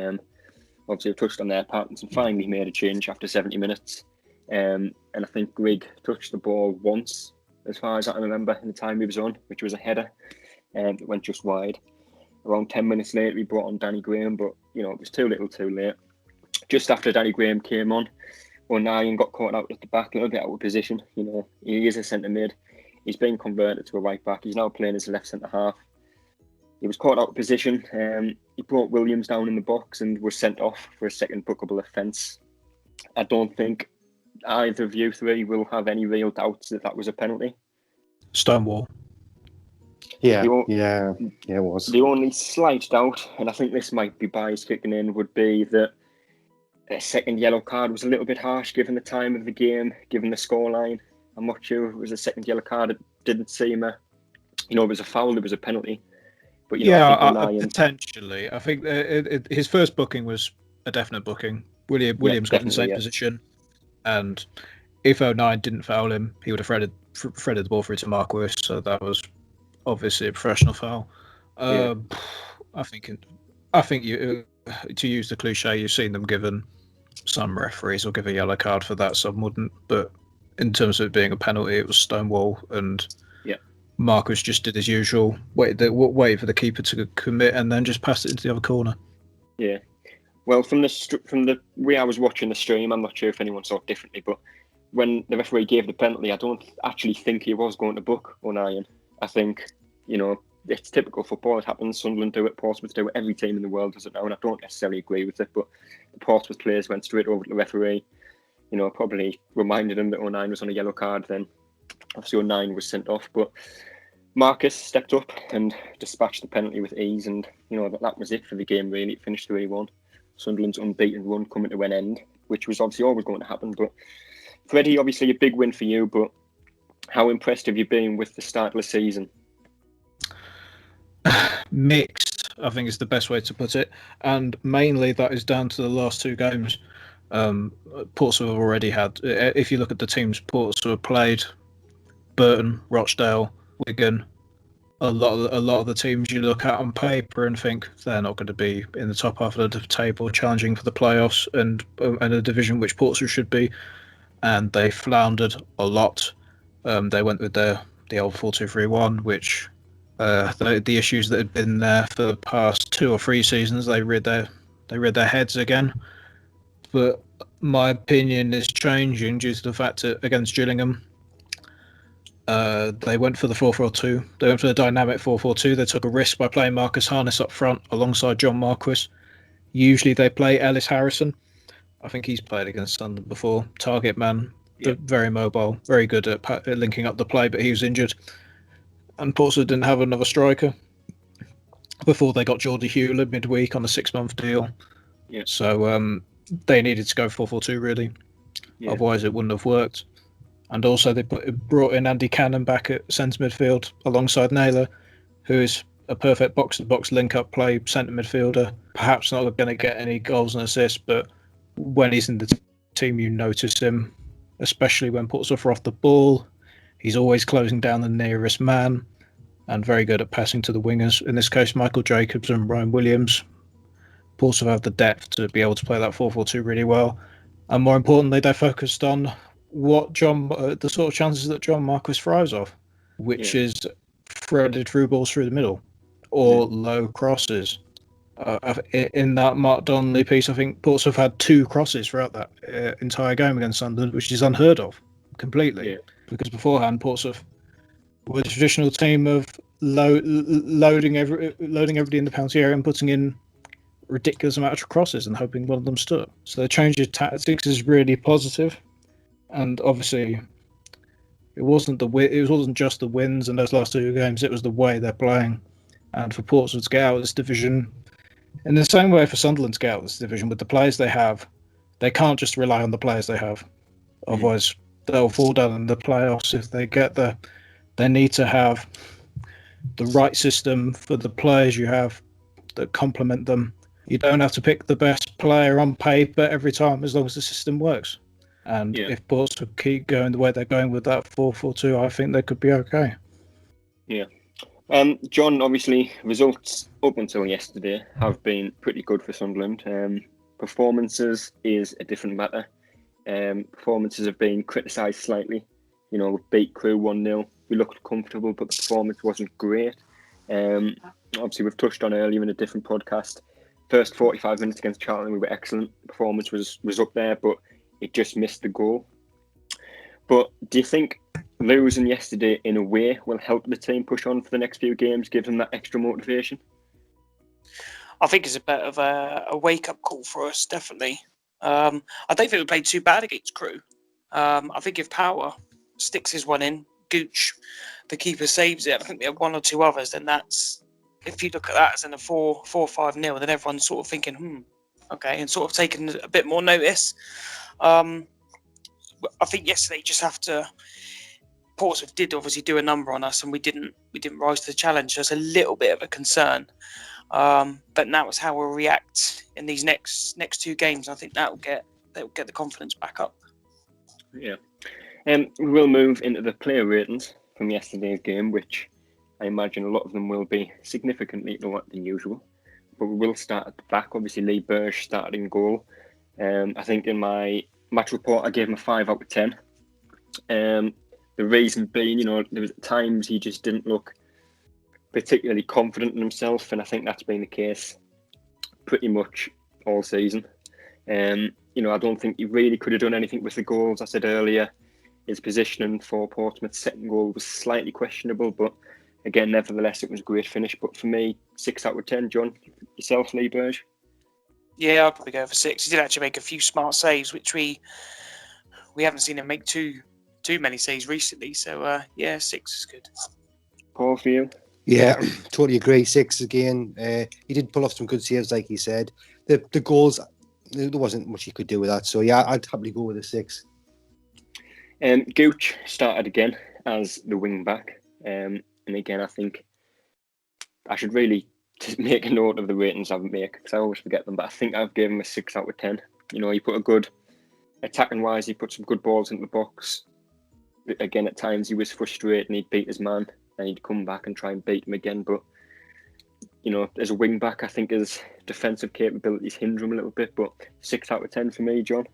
Obviously, I've touched on there. Parkinson finally made a change after 70 minutes. And I think Grigg touched the ball once, as far as I remember, in the time he was on, which was a header. That went just wide. Around 10 minutes later, we brought on Danny Graham, but, it was too little too late. Just after Danny Graham came on, O'Neill got caught out at the back, a little bit out of position. He is a centre mid. He's been converted to a right back. He's now playing as a left centre half. He was caught out of position. He brought Williams down in the box and was sent off for a second bookable offence. I don't think either of you 3 will have any real doubts that was a penalty. Stonewall. Yeah, The, o- yeah, it was. the only slight doubt, and I think this might be bias kicking in, would be that a second yellow card was a little bit harsh given the time of the game, given the scoreline. I'm not sure if it was a second yellow card. It didn't seem it was a foul, it was a penalty. But, I think O'Nien... potentially. I think his first booking was a definite booking. Williams got in the same position, and if O'Nien didn't foul him, he would have threaded the ball through to Marquis. So that was obviously a professional foul. I think you, to use the cliche, you've seen them given. Some referees will give a yellow card for that, some wouldn't. But in terms of it being a penalty, it was stonewall, and Marcus just did his usual, wait for the keeper to commit, and then just passed it into the other corner. Yeah. Well, from the way I was watching the stream, I'm not sure if anyone saw it differently, but when the referee gave the penalty, I don't actually think he was going to book O'Nien. I think, it's typical football. It happens. Sunderland do it, Portsmouth do it, every team in the world does it now, and I don't necessarily agree with it, but the Portsmouth players went straight over to the referee, probably reminded him that O'Nien was on a yellow card. Then obviously O'Nien was sent off, but Marcus stepped up and dispatched the penalty with ease, and that was it for the game. Really, it finished 3-1. Sunderland's unbeaten run coming to an end, which was obviously always going to happen. But Freddie, obviously a big win for you, but how impressed have you been with the start of the season? Mixed, I think, is the best way to put it, and mainly that is down to the last two games. Portsmouth have already had. If you look at the teams Portsmouth have played, Burton, Rochdale, Wigan, a lot of the teams you look at on paper and think they're not going to be in the top half of the table, challenging for the playoffs and a division which Portsmouth should be, and they floundered a lot. They went with the old 4-2-3-1, which the issues that had been there for the past 2 or 3 seasons, they reared their heads again. But my opinion is changing due to the fact that against Gillingham, they went for the 4-4-2. They went for the dynamic 4-4-2. They took a risk by playing Marcus Harness up front alongside John Marquis. Usually they play Ellis Harrison. I think he's played against Sunderland before. Target man, very mobile, very good at linking up the play, but he was injured. And Portsmouth didn't have another striker before they got Geordie Hewlett midweek on a 6-month deal. Yeah. So they needed to go 4-4-2 really. Yeah. Otherwise it wouldn't have worked. And also they brought in Andy Cannon back at centre midfield alongside Naylor, who is a perfect box-to-box link-up play centre midfielder. Perhaps not going to get any goals and assists, but when he's in the team, you notice him, especially when Portsmouth are off the ball. He's always closing down the nearest man and very good at passing to the wingers. In this case, Michael Jacobs and Ryan Williams. Portsmouth have the depth to be able to play that 4-4-2 really well. And more importantly, they focused on the sort of chances that John Marquis thrives off, which is threaded through balls through the middle or low crosses. In that Mark Donnelly piece, I think Portsmouth had 2 crosses throughout that entire game against Sunderland, which is unheard of completely. Yeah. Because beforehand, Portsmouth were the traditional team of loading everybody in the penalty area and putting in ridiculous amount of crosses and hoping one of them stood. So the change of tactics is really positive. And obviously, it wasn't just the wins in those last 2 games. It was the way they're playing. And for Portsmouth to get out of this division, in the same way for Sunderland to get out of this division with the players they have, they can't just rely on the players they have. Otherwise, they'll fall down in the playoffs if they get there. They need to have the right system for the players you have that complement them. You don't have to pick the best player on paper every time as long as the system works. And if Portsmouth keep going the way they're going with that 4-4-2, I think they could be okay. Yeah. John, obviously, results up until yesterday have been pretty good for Sunderland. Performances is a different matter. Performances have been criticised slightly. We beat Crewe 1-0. We looked comfortable, but the performance wasn't great. Obviously, we've touched on earlier in a different podcast. First 45 minutes against Charlton, we were excellent. Performance was up there, but it just missed the goal. But do you think losing yesterday in a way will help the team push on for the next few games, give them that extra motivation? I think it's a bit of a wake-up call for us, definitely. I don't think we played too bad against Crewe. I think if Power sticks his one in, Gooch the keeper saves it. I think we have one or two others. Then that's, if you look at that as in a 4-5-0, then everyone's sort of thinking, okay, and sort of taking a bit more notice. I think yesterday just have to. Portsmouth did obviously do a number on us, and we didn't rise to the challenge. So it's a little bit of a concern. But now it's how we'll react in these next two games. I think that will get the confidence back up. Yeah. We will move into the player ratings from yesterday's game, which I imagine a lot of them will be significantly lower than usual. But we will start at the back. Obviously, Lee Burge started in goal. I think in my match report, I gave him a 5 out of 10. The reason being, there was times he just didn't look particularly confident in himself, and I think that's been the case pretty much all season. I don't think he really could have done anything with the goals. I said earlier, his positioning for Portsmouth's second goal was slightly questionable, but again, nevertheless, it was a great finish. But for me, 6 out of 10. John, yourself, Lee Burge? Yeah, I'll probably go for 6. He did actually make a few smart saves, which we haven't seen him make too many saves recently. So 6 is good. Paul, for you? Yeah, totally agree. 6 again. He did pull off some good saves, like he said. The goals, there wasn't much he could do with that. So yeah, I'd happily go with a 6. Gooch started again as the wing back. And again, I think I should really just make a note of the ratings I make, because I always forget them. But I think I've given him a 6 out of 10. He put a good, attacking wise, he put some good balls into the box. Again, at times he was frustrated and he'd beat his man and he'd come back and try and beat him again. But, as a wing back, I think his defensive capabilities hinder him a little bit. But 6 out of 10 for me, John.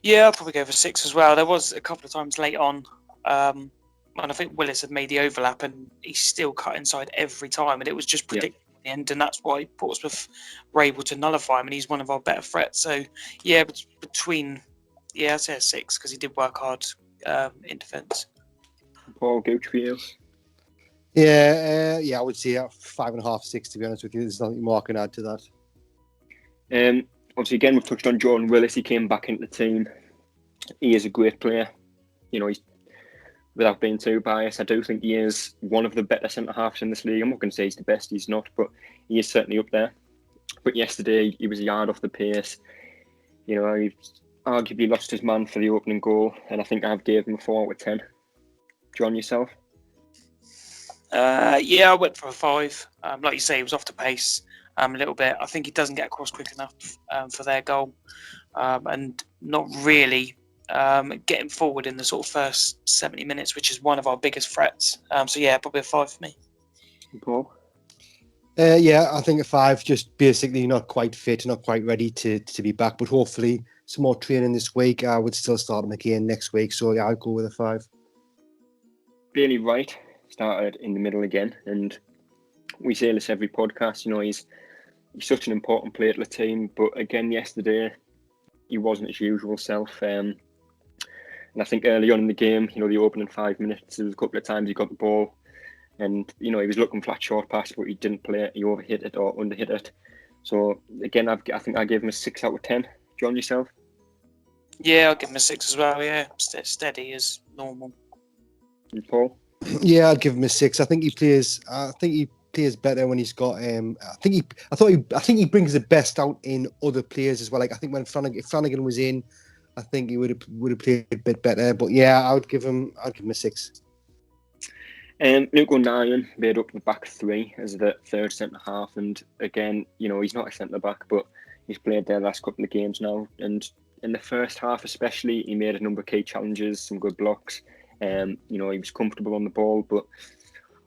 Yeah, I'll probably go for 6 as well. There was a couple of times late on, and I think Willis had made the overlap, and he still cut inside every time, and it was just predictable at the end, and that's why Portsmouth were able to nullify him, and he's one of our better threats. So, yeah, I'd say a 6, because he did work hard in defence. Paul, Gooch for you? Yeah, I would say 5.5, 6, to be honest with you. There's nothing more I can add to that. Obviously, again, we've touched on Jordan Willis. He came back into the team. He is a great player. He's, without being too biased, I do think he is one of the better centre-halves in this league. I'm not going to say he's the best, he's not, but he is certainly up there. But yesterday, he was a yard off the pace. He arguably lost his man for the opening goal, and I think I've gave him a 4 out of 10. John, yourself? Yeah, I went for a 5. Like you say, he was off the pace a little bit. I think he doesn't get across quick enough for their goal, and not really getting forward in the sort of first 70 minutes, which is one of our biggest threats. So yeah, probably a 5 for me. Paul? Yeah, I think a 5. Just basically not quite fit, not quite ready to be back. But hopefully, some more training this week. I would still start him again next week. So yeah, I'll go with a 5. Bailey Wright started in the middle again, and we say this every podcast. He's such an important player to the team. But again, yesterday he wasn't his usual self. And I think early on in the game, the opening 5 minutes, there was a couple of times he got the ball, and he was looking flat short pass, but he didn't play it. He overhit it or underhit it. So again, I think I gave him a 6 out of 10. John, yourself? Yeah, I'll give him a 6 as well. Yeah, steady as normal. And Paul? Yeah, I'd give him a 6. I think he plays better when he's got. I think he brings the best out in other players as well. Like I think if Flanagan was in, I think he would have played a bit better. But yeah, I'd give him a 6. Luke O'Neill made up the back 3 as the third centre half, and again, he's not a centre back, but he's played there the last couple of games now. And in the first half, especially, he made a number of key challenges, some good blocks. He was comfortable on the ball, but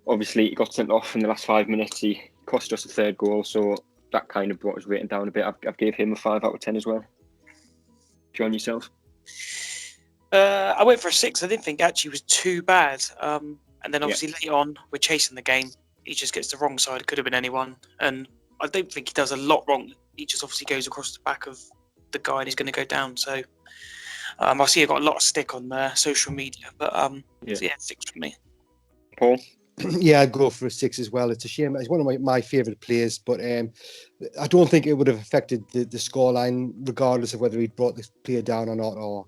obviously he got sent off in the last 5 minutes. He cost us a third goal, so that kind of brought his rating down a bit. I've gave him a 5 out of 10 as well. John, yourself? I went for a 6. I didn't think actually was too bad. And then obviously later on, we're chasing the game. He just gets the wrong side. It could have been anyone. And I don't think he does a lot wrong. He just obviously goes across the back of the guy and he's going to go down. So I see he got a lot of stick on social media. But so 6 for me. Paul? Yeah, I'd go for a 6 as well. It's a shame. He's one of my favourite players, but I don't think it would have affected the scoreline, regardless of whether he'd brought this player down or not, or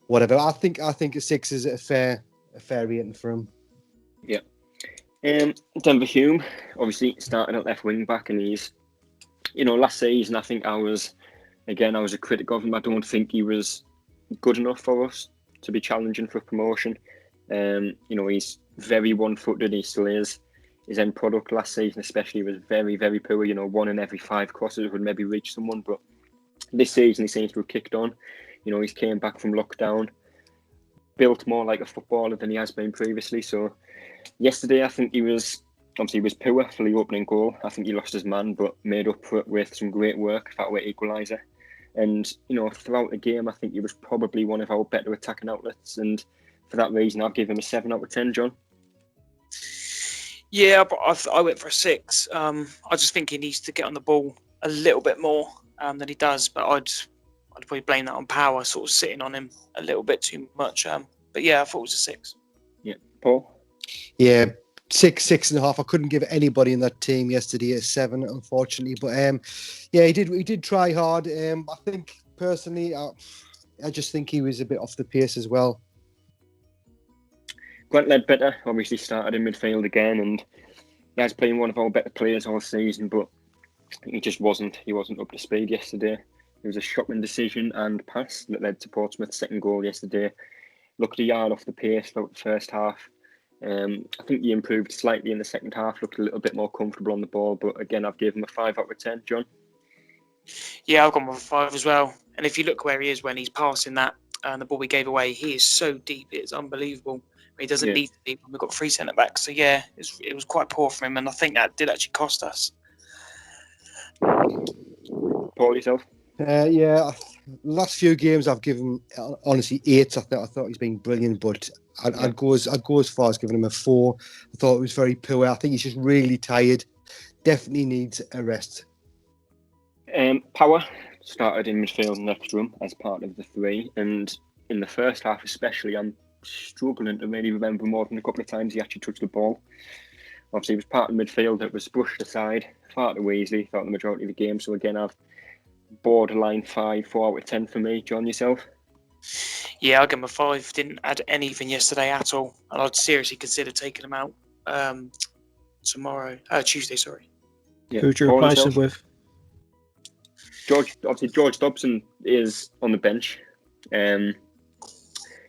whatever. I think a 6 is a fair rating for him. Yeah. Denver Hume, obviously starting at left wing back, and he's, last season I think I was a critic of him. I don't think he was good enough for us to be challenging for promotion. He's very one-footed. He still is. His end product last season, especially, was very, very poor. 1 in every 5 crosses would maybe reach someone. But this season, he seems to have kicked on. He's came back from lockdown, built more like a footballer than he has been previously. So yesterday, I think he was poor for the opening goal. I think he lost his man, but made up for it with some great work. That way, equaliser. And throughout the game, I think he was probably one of our better attacking outlets. And for that reason, I'll give him a 7 out of 10, John. Yeah, but I went for a 6. I just think he needs to get on the ball a little bit more than he does. But I'd probably blame that on Power sort of sitting on him a little bit too much. But yeah, I thought it was a 6. Yeah, Paul. Yeah, 6.5. I couldn't give anybody in that team yesterday a 7, unfortunately. But yeah, he did try hard. I think personally, I just think he was a bit off the pace as well. Grant Ledbetter obviously started in midfield again, and he has been one of our better players all season, but he just wasn't up to speed yesterday. It was a shocking decision and pass that led to Portsmouth's second goal yesterday. Looked a yard off the pace throughout the first half. I think he improved slightly in the second half, looked a little bit more comfortable on the ball, but again, I've given him a 5 out of 10, John. Yeah, I've gone with a 5 as well. And if you look where he is when he's passing that and the ball we gave away, he is so deep, it's unbelievable. He doesn't need to be when we've got 3 centre-backs. So yeah, it was quite poor from him, and I think that did actually cost us. Paul, yourself? Yeah, last few games I've given honestly 8. I thought he's been brilliant, but I'd go as far as giving him a 4. I thought it was very poor. I think he's just really tired. Definitely needs a rest. Power started in midfield and left room as part of the 3, and in the first half especially, I'm struggling to really remember more than a couple of times he actually touched the ball. Obviously, he was part of midfield that was brushed aside far too easily throughout the majority of the game. So again, I've borderline 5, 4 out of 10 for me. John, yourself? Yeah, I'll give him a 5. Didn't add anything yesterday at all, and I'd seriously consider taking him out Tuesday. Sorry. Yeah. Who do you replace him with? George Dobson is on the bench.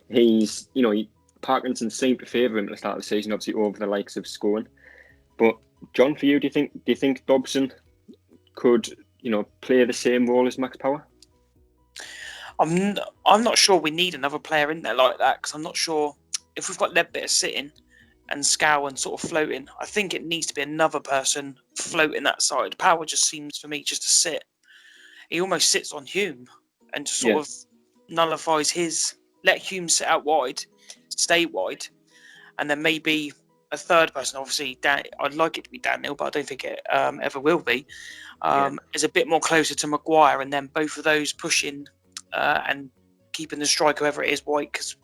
He's, Parkinson seemed to favour him at the start of the season, obviously over the likes of Scowen. But John, for you, do you think Dobson could, play the same role as Max Power? I'm not sure we need another player in there like that, because I'm not sure if we've got Ledbetter sitting and Scowen sort of floating. I think it needs to be another person floating that side. Power just seems for me just to sit. He almost sits on Hume and just sort of nullifies his. Let Hume sit out wide, stay wide, and then maybe a third person. Obviously, I'd like it to be Daniel, but I don't think it ever will be. Is a bit more closer to Maguire, and then both of those pushing and keeping the striker, whoever it is, White, because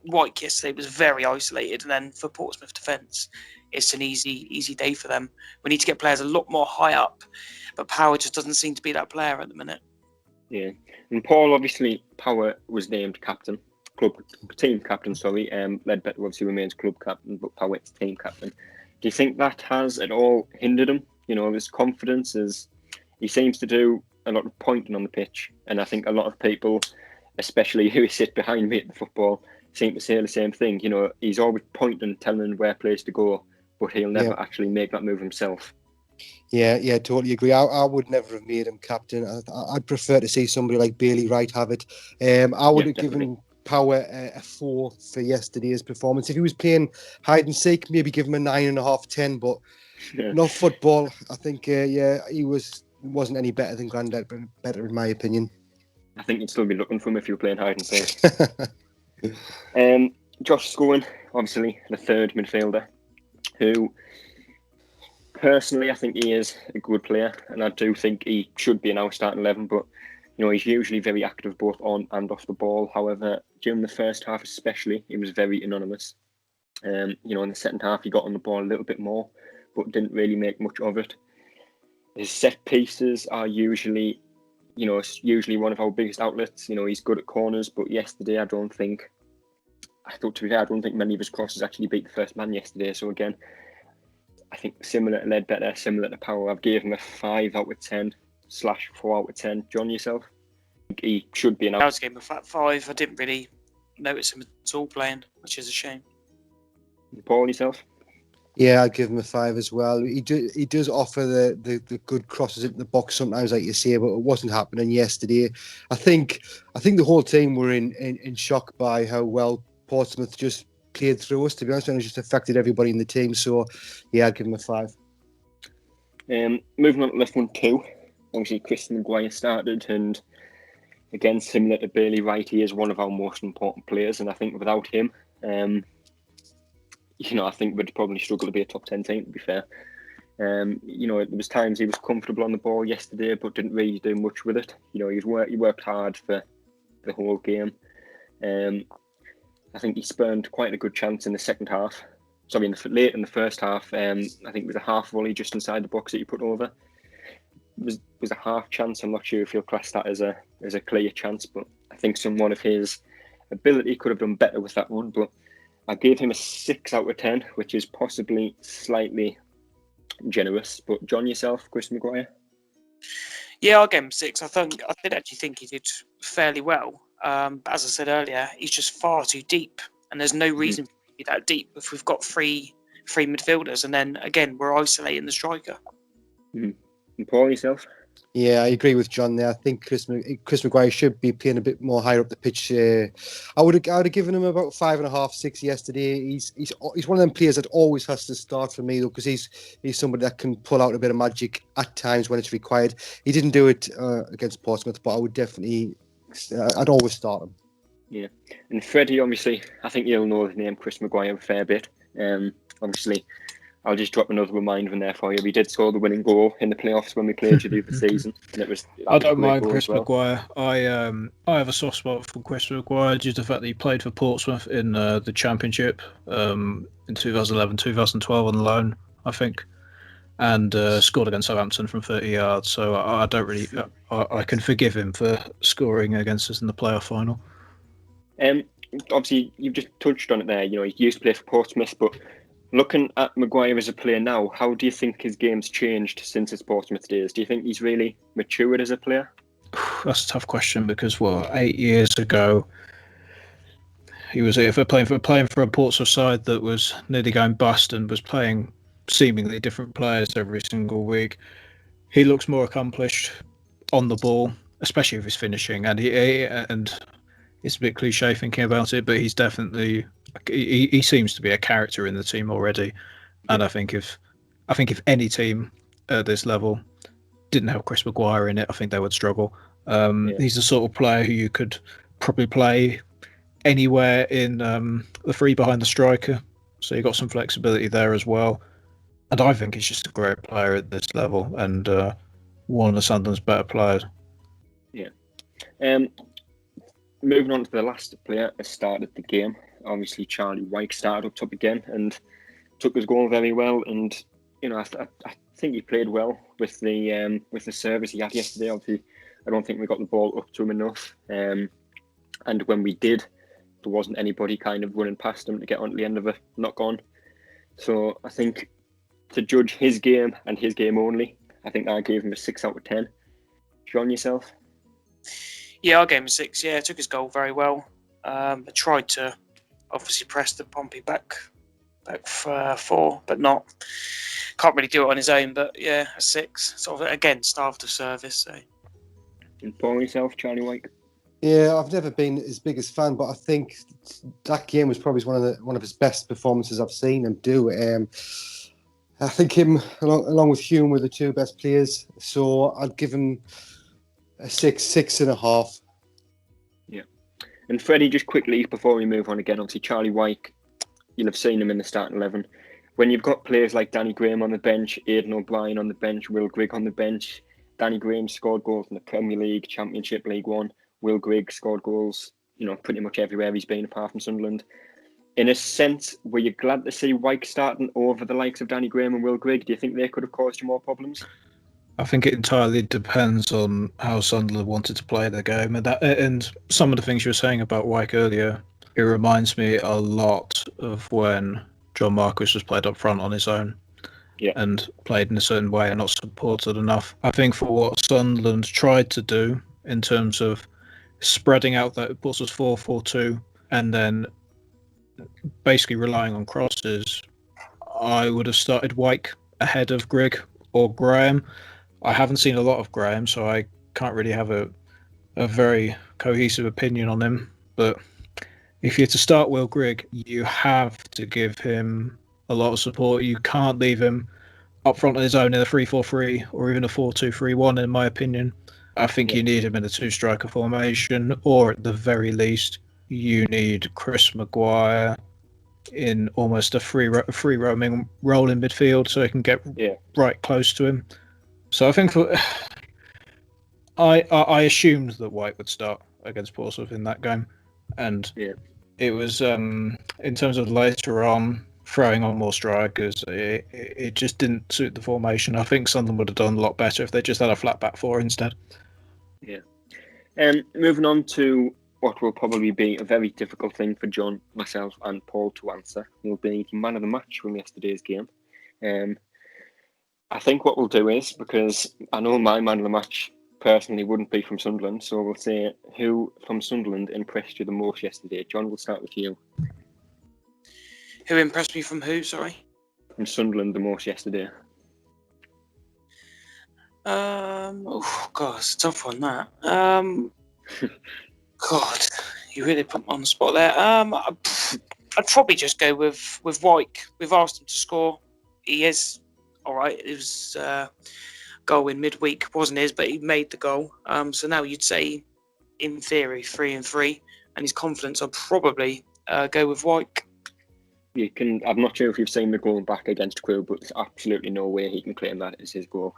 White yesterday was very isolated, and then for Portsmouth defence, it's an easy day for them. We need to get players a lot more high up, but Power just doesn't seem to be that player at the minute. Yeah, and Paul, obviously, Power was named team captain. Ledbetter obviously remains club captain, but Power is team captain. Do you think that has at all hindered him? His confidence, as he seems to do a lot of pointing on the pitch, and I think a lot of people, especially who sit behind me at the football, seem to say the same thing. He's always pointing, telling where players to go, but he'll never actually make that move himself. Yeah, totally agree. I would never have made him captain. I'd prefer to see somebody like Bailey Wright have it. I would have given Power a 4 for yesterday's performance. If he was playing hide and seek, maybe give him a 9.5, 10. But not football. I think he wasn't any better than Grandad, but better in my opinion. I think you'd still be looking for him if you were playing hide and seek. Josh Scowen, obviously the third midfielder, who personally I think he is a good player, and I do think he should be in our starting 11. But he's usually very active both on and off the ball. However, during the first half especially, he was very anonymous. In the second half, he got on the ball a little bit more, but didn't really make much of it. His set pieces are usually one of our biggest outlets. He's good at corners, but yesterday I don't think I thought, to be fair, I don't think many of his crosses actually beat the first man yesterday. So again, I think similar to Ledbetter, similar to Power, I've gave him a 5 out of 10 / 4 out of 10. John, yourself? He should be an I was game of fat 5. I didn't really notice him at all playing, which is a shame. Paul, yourself? Yeah, I'd give him a 5 as well. He does offer the good crosses into the box sometimes, like you say, but it wasn't happening yesterday. I think the whole team were in shock by how well Portsmouth just played through us, to be honest, and it just affected everybody in the team. So, yeah, I'd give him a 5. Moving on to left 1-2. Obviously, Chris Maguire started, and again, similar to Bailey Wright, he is one of our most important players, and I think without him, I think we'd probably struggle to be a top 10 team, to be fair. There was times he was comfortable on the ball yesterday, but didn't really do much with it. He worked hard for the whole game. I think he spurned quite a good chance in the second half. Sorry, late in the first half. I think it was a half volley just inside the box that he put over. It was a half chance. I'm not sure if you'll class that as a clear chance, but I think someone of his ability could have done better with that one. But I gave him a 6 out of 10, which is possibly slightly generous. But John, yourself, Chris Maguire? Yeah, I'll give him 6. I did actually think he did fairly well. But as I said earlier, he's just far too deep, and there's no reason to be that deep if we've got three midfielders, and then again we're isolating the striker. And Paul, yourself? Yeah, I agree with John there. I think Chris Maguire should be playing a bit more higher up the pitch. I would have given him about 5.5, 6 yesterday. He's one of them players that always has to start for me though, because he's somebody that can pull out a bit of magic at times when it's required. He didn't do it against Portsmouth, but I'd always start him. Yeah, and Freddie, obviously, I think you'll know the name Chris Maguire a fair bit. Obviously, I'll just drop another reminder in there for you. We did score the winning goal in the playoffs when we played you the other season, and I don't mind Chris Maguire. I have a soft spot for Chris Maguire due to the fact that he played for Portsmouth in the Championship in 2011-2012 on loan, I think, and scored against Southampton from 30 yards. So I don't really, I can forgive him for scoring against us in the playoff final. Obviously, you've just touched on it there. He used to play for Portsmouth, but looking at Maguire as a player now, how do you think his game's changed since his Portsmouth days? Do you think he's really matured as a player? That's a tough question because 8 years ago he was playing for a Portsmouth side that was nearly going bust and was playing seemingly different players every single week. He looks more accomplished on the ball, especially with his finishing, and it's a bit cliche thinking about it, but he's definitely he seems to be a character in the team already. And I think if any team at this level didn't have Chris Maguire in it, I think they would struggle. He's the sort of player who you could probably play anywhere in the three behind the striker, so you've got some flexibility there as well. And I think he's just a great player at this level and one of Sunderland's better players. Yeah. Moving on to the last player that started the game, obviously Charlie White started up top again and took his goal very well. And I think he played well with the service he had yesterday. Obviously, I don't think we got the ball up to him enough. And when we did, there wasn't anybody kind of running past him to get onto the end of a knock on. So I think to judge his game and his game only, I think I gave him a 6 out of 10. John, yourself? Yeah, I gave him a 6. Yeah, took his goal very well. I tried to obviously press the Pompey back for 4, but can't really do it on his own. But yeah, a 6. Sort of again, starved of service. So. And Paul, yourself, Charlie White? Yeah, I've never been his biggest fan, but I think that game was probably one of his best performances I've seen him do. I think him, along with Hume, were the two best players. So I'd give him a 6.5. Yeah. And Freddie, just quickly before we move on again, obviously Charlie White, you'll have seen him in the starting 11. When you've got players like Danny Graham on the bench, Aidan O'Brien on the bench, Will Grigg on the bench, Danny Graham scored goals in the Premier League, Championship, League One. Will Grigg scored goals, pretty much everywhere he's been apart from Sunderland. In a sense, were you glad to see White starting over the likes of Danny Graham and Will Grigg? Do you think they could have caused you more problems? I think it entirely depends on how Sunderland wanted to play their game, and some of the things you were saying about White earlier. It reminds me a lot of when John Marquis was played up front on his own. Yeah. And played in a certain way and not supported enough. I think for what Sunderland tried to do in terms of spreading out that Portsmouth 4-4-2 and then basically relying on crosses, I would have started Wyke ahead of Grigg or Graham. I haven't seen a lot of Graham, so I can't really have a very cohesive opinion on him. But if you're to start Will Grigg, you have to give him a lot of support. You can't leave him up front on his own in a 3-4-3 or even a 4-2-3-1, in my opinion. I think you need him in a two-striker formation, or at the very least, you need Chris Maguire in almost a free roaming role in midfield so he can get right close to him. So I think I assumed that White would start against Portsmouth in that game, and it was in terms of later on throwing on more strikers, it just didn't suit the formation. I think Sunderland would have done a lot better if they just had a flat back four instead. Yeah. Moving on to what will probably be a very difficult thing for John, myself, and Paul to answer will be the man of the match from yesterday's game. I think what we'll do is, because I know my man of the match personally wouldn't be from Sunderland, so we'll say who from Sunderland impressed you the most yesterday. John, we'll start with you. Who impressed me from who, sorry? From Sunderland the most yesterday. Oh God, it's a tough one, that. God, you really put me on the spot there. I'd probably just go with Wyke. We've asked him to score. He is all right. It was goal in midweek, wasn't his, but he made the goal. So now you'd say, in theory, 3-3, and his confidence. I'd probably go with Wyke. You can. I'm not sure if you've seen the goal back against Crewe, but there's absolutely no way he can claim that as his goal.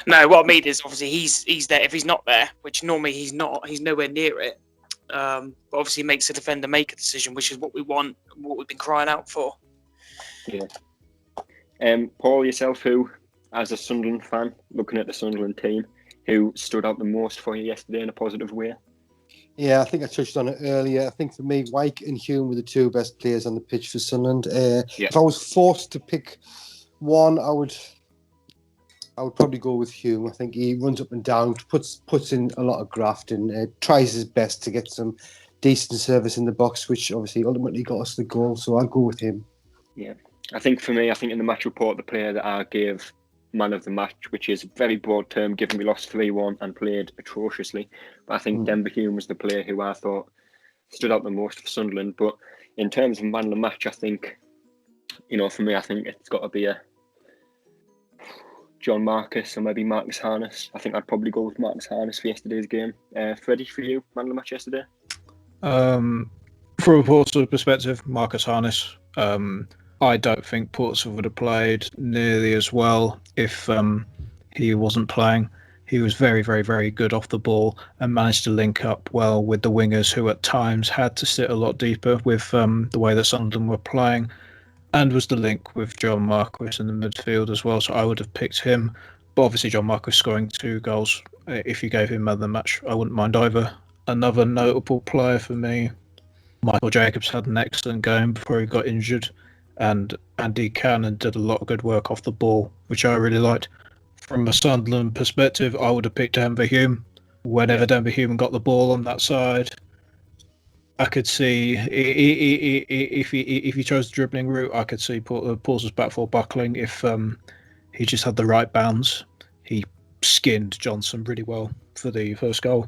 No, what I mean is obviously he's there. If he's not there, which normally he's not, he's nowhere near it. But obviously makes the defender make a decision, which is what we want, what we've been crying out for. Yeah. Paul, yourself, who, as a Sunderland fan, looking at the Sunderland team, who stood out the most for you yesterday in a positive way? Yeah, I think I touched on it earlier. I think for me, Wyke and Hume were the two best players on the pitch for Sunderland. If I was forced to pick one, I would probably go with Hume. I think he runs up and down, puts in a lot of graft, and tries his best to get some decent service in the box, which obviously ultimately got us the goal. So I'll go with him. Yeah, I think for me, in the match report, the player that I gave man of the match, which is a very broad term, given we lost 3-1 and played atrociously. But I think Denver Hume was the player who I thought stood out the most for Sunderland. But in terms of man of the match, I think, for me, I think it's got to be a John Marcus or maybe Marcus Harness. I think I'd probably go with Marcus Harness for yesterday's game. Freddie, for you, man of the match yesterday? From a Portsmouth perspective, Marcus Harness. I don't think Portsmouth would have played nearly as well if he wasn't playing. He was very, very, very good off the ball and managed to link up well with the wingers who at times had to sit a lot deeper with the way that Sunderland were playing, and was the link with John Marquis in the midfield as well. So I would have picked him. But obviously John Marquis scoring 2 goals, if you gave him man of the match, I wouldn't mind either. Another notable player for me, Michael Jacobs had an excellent game before he got injured. And Andy Cannon did a lot of good work off the ball, which I really liked. From a Sunderland perspective, I would have picked Denver Hume. Whenever Denver Hume got the ball on that side, I could see, if he chose the dribbling route, I could see Portsmouth's back four buckling if he just had the right bounce. He skinned Johnson really well for the first goal,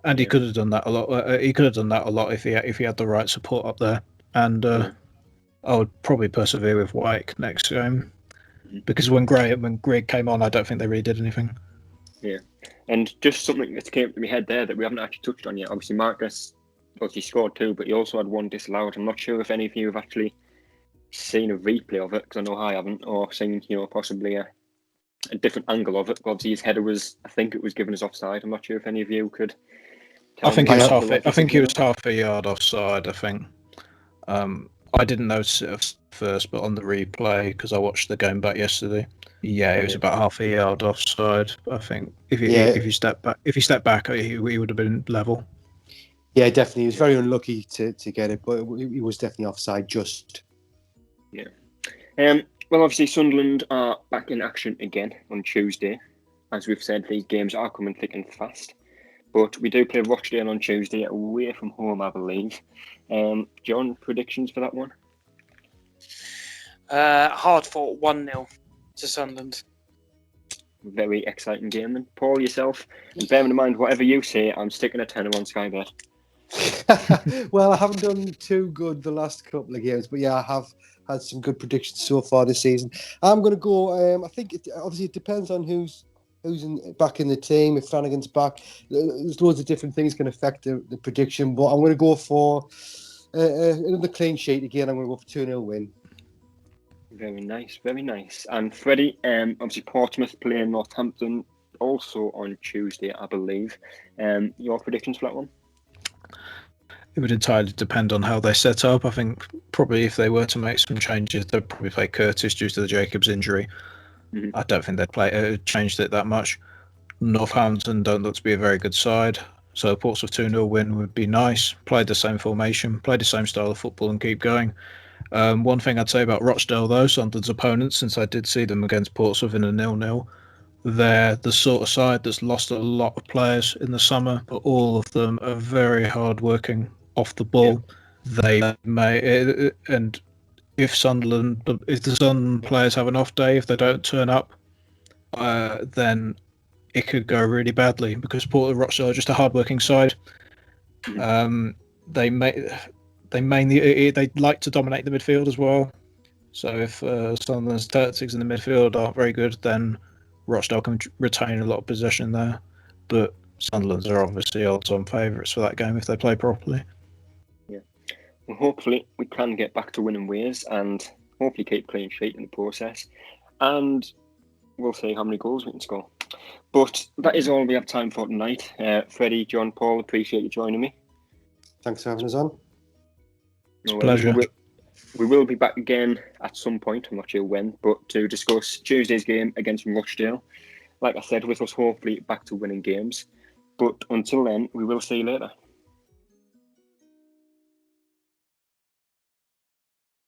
and he could have done that a lot. He could have done that a lot if he had the right support up there. And I would probably persevere with Wyke next game, because when Greg came on, I don't think they really did anything. Yeah, and just something that came to my head there that we haven't actually touched on yet. Obviously, Marcus scored 2, but he also had 1 disallowed. I'm not sure if any of you have actually seen a replay of it, because I know I haven't, or seen possibly a different angle of it. Obviously, his header was, I think it was given as offside. I'm not sure if any of you could. I think he was half a yard offside. I think. I didn't notice it at first, but on the replay, because I watched the game back yesterday, it was about half a yard offside. I think if he stepped back, he would have been level. Yeah, definitely. He was very unlucky to get it, but he was definitely offside just. Yeah. Well, obviously, Sunderland are back in action again on Tuesday. As we've said, these games are coming thick and fast. But we do play Rochdale on Tuesday away from home, I believe. John, predictions for that one? Hard fought 1-0 to Sunderland. Very exciting game. And Paul, yourself, and bearing in mind whatever you say, I'm sticking a tenner on Sky Bet. Well, I haven't done too good the last couple of games, but yeah, I have had some good predictions so far this season. I'm going to go. I think obviously it depends on who's back in the team. If Flanagan's back, there's loads of different things can affect the prediction. But I'm going to go for another clean sheet again. I'm going to go for 2-0 win. Very nice, very nice. And Freddie, obviously Portsmouth playing Northampton also on Tuesday, I believe. Your predictions for that one? It would entirely depend on how they set up. I think probably if they were to make some changes, they'd probably play Curtis due to the Jacobs injury. Mm-hmm. I don't think they'd changed it that much. Northampton don't look to be a very good side, so a Portsmouth 2-0 win would be nice. Played the same formation, played the same style of football and keep going. One thing I'd say about Rochdale, though, Sunderland's opponents, since I did see them against Portsmouth in a 0-0, they're the sort of side that's lost a lot of players in the summer, but all of them are very hard-working off the ball. Yeah. They may, and if the Sunderland players have an off day, if they don't turn up, then it could go really badly because Port of Rochdale are just a hard-working side. They like to dominate the midfield as well. So if Sunderland's tactics in the midfield aren't very good, then Rochdale can retain a lot of possession there. But Sunderland's are obviously odds-on favourites for that game if they play properly. Yeah. Well, hopefully we can get back to winning ways and hopefully keep clean sheet in the process. And we'll see how many goals we can score. But that is all we have time for tonight. Freddie, John, Paul, appreciate you joining me. Thanks for having us on. It's a pleasure. We will be back again at some point, I'm not sure when, but to discuss Tuesday's game against Rochdale. Like I said, with us hopefully back to winning games. But until then, we will see you later.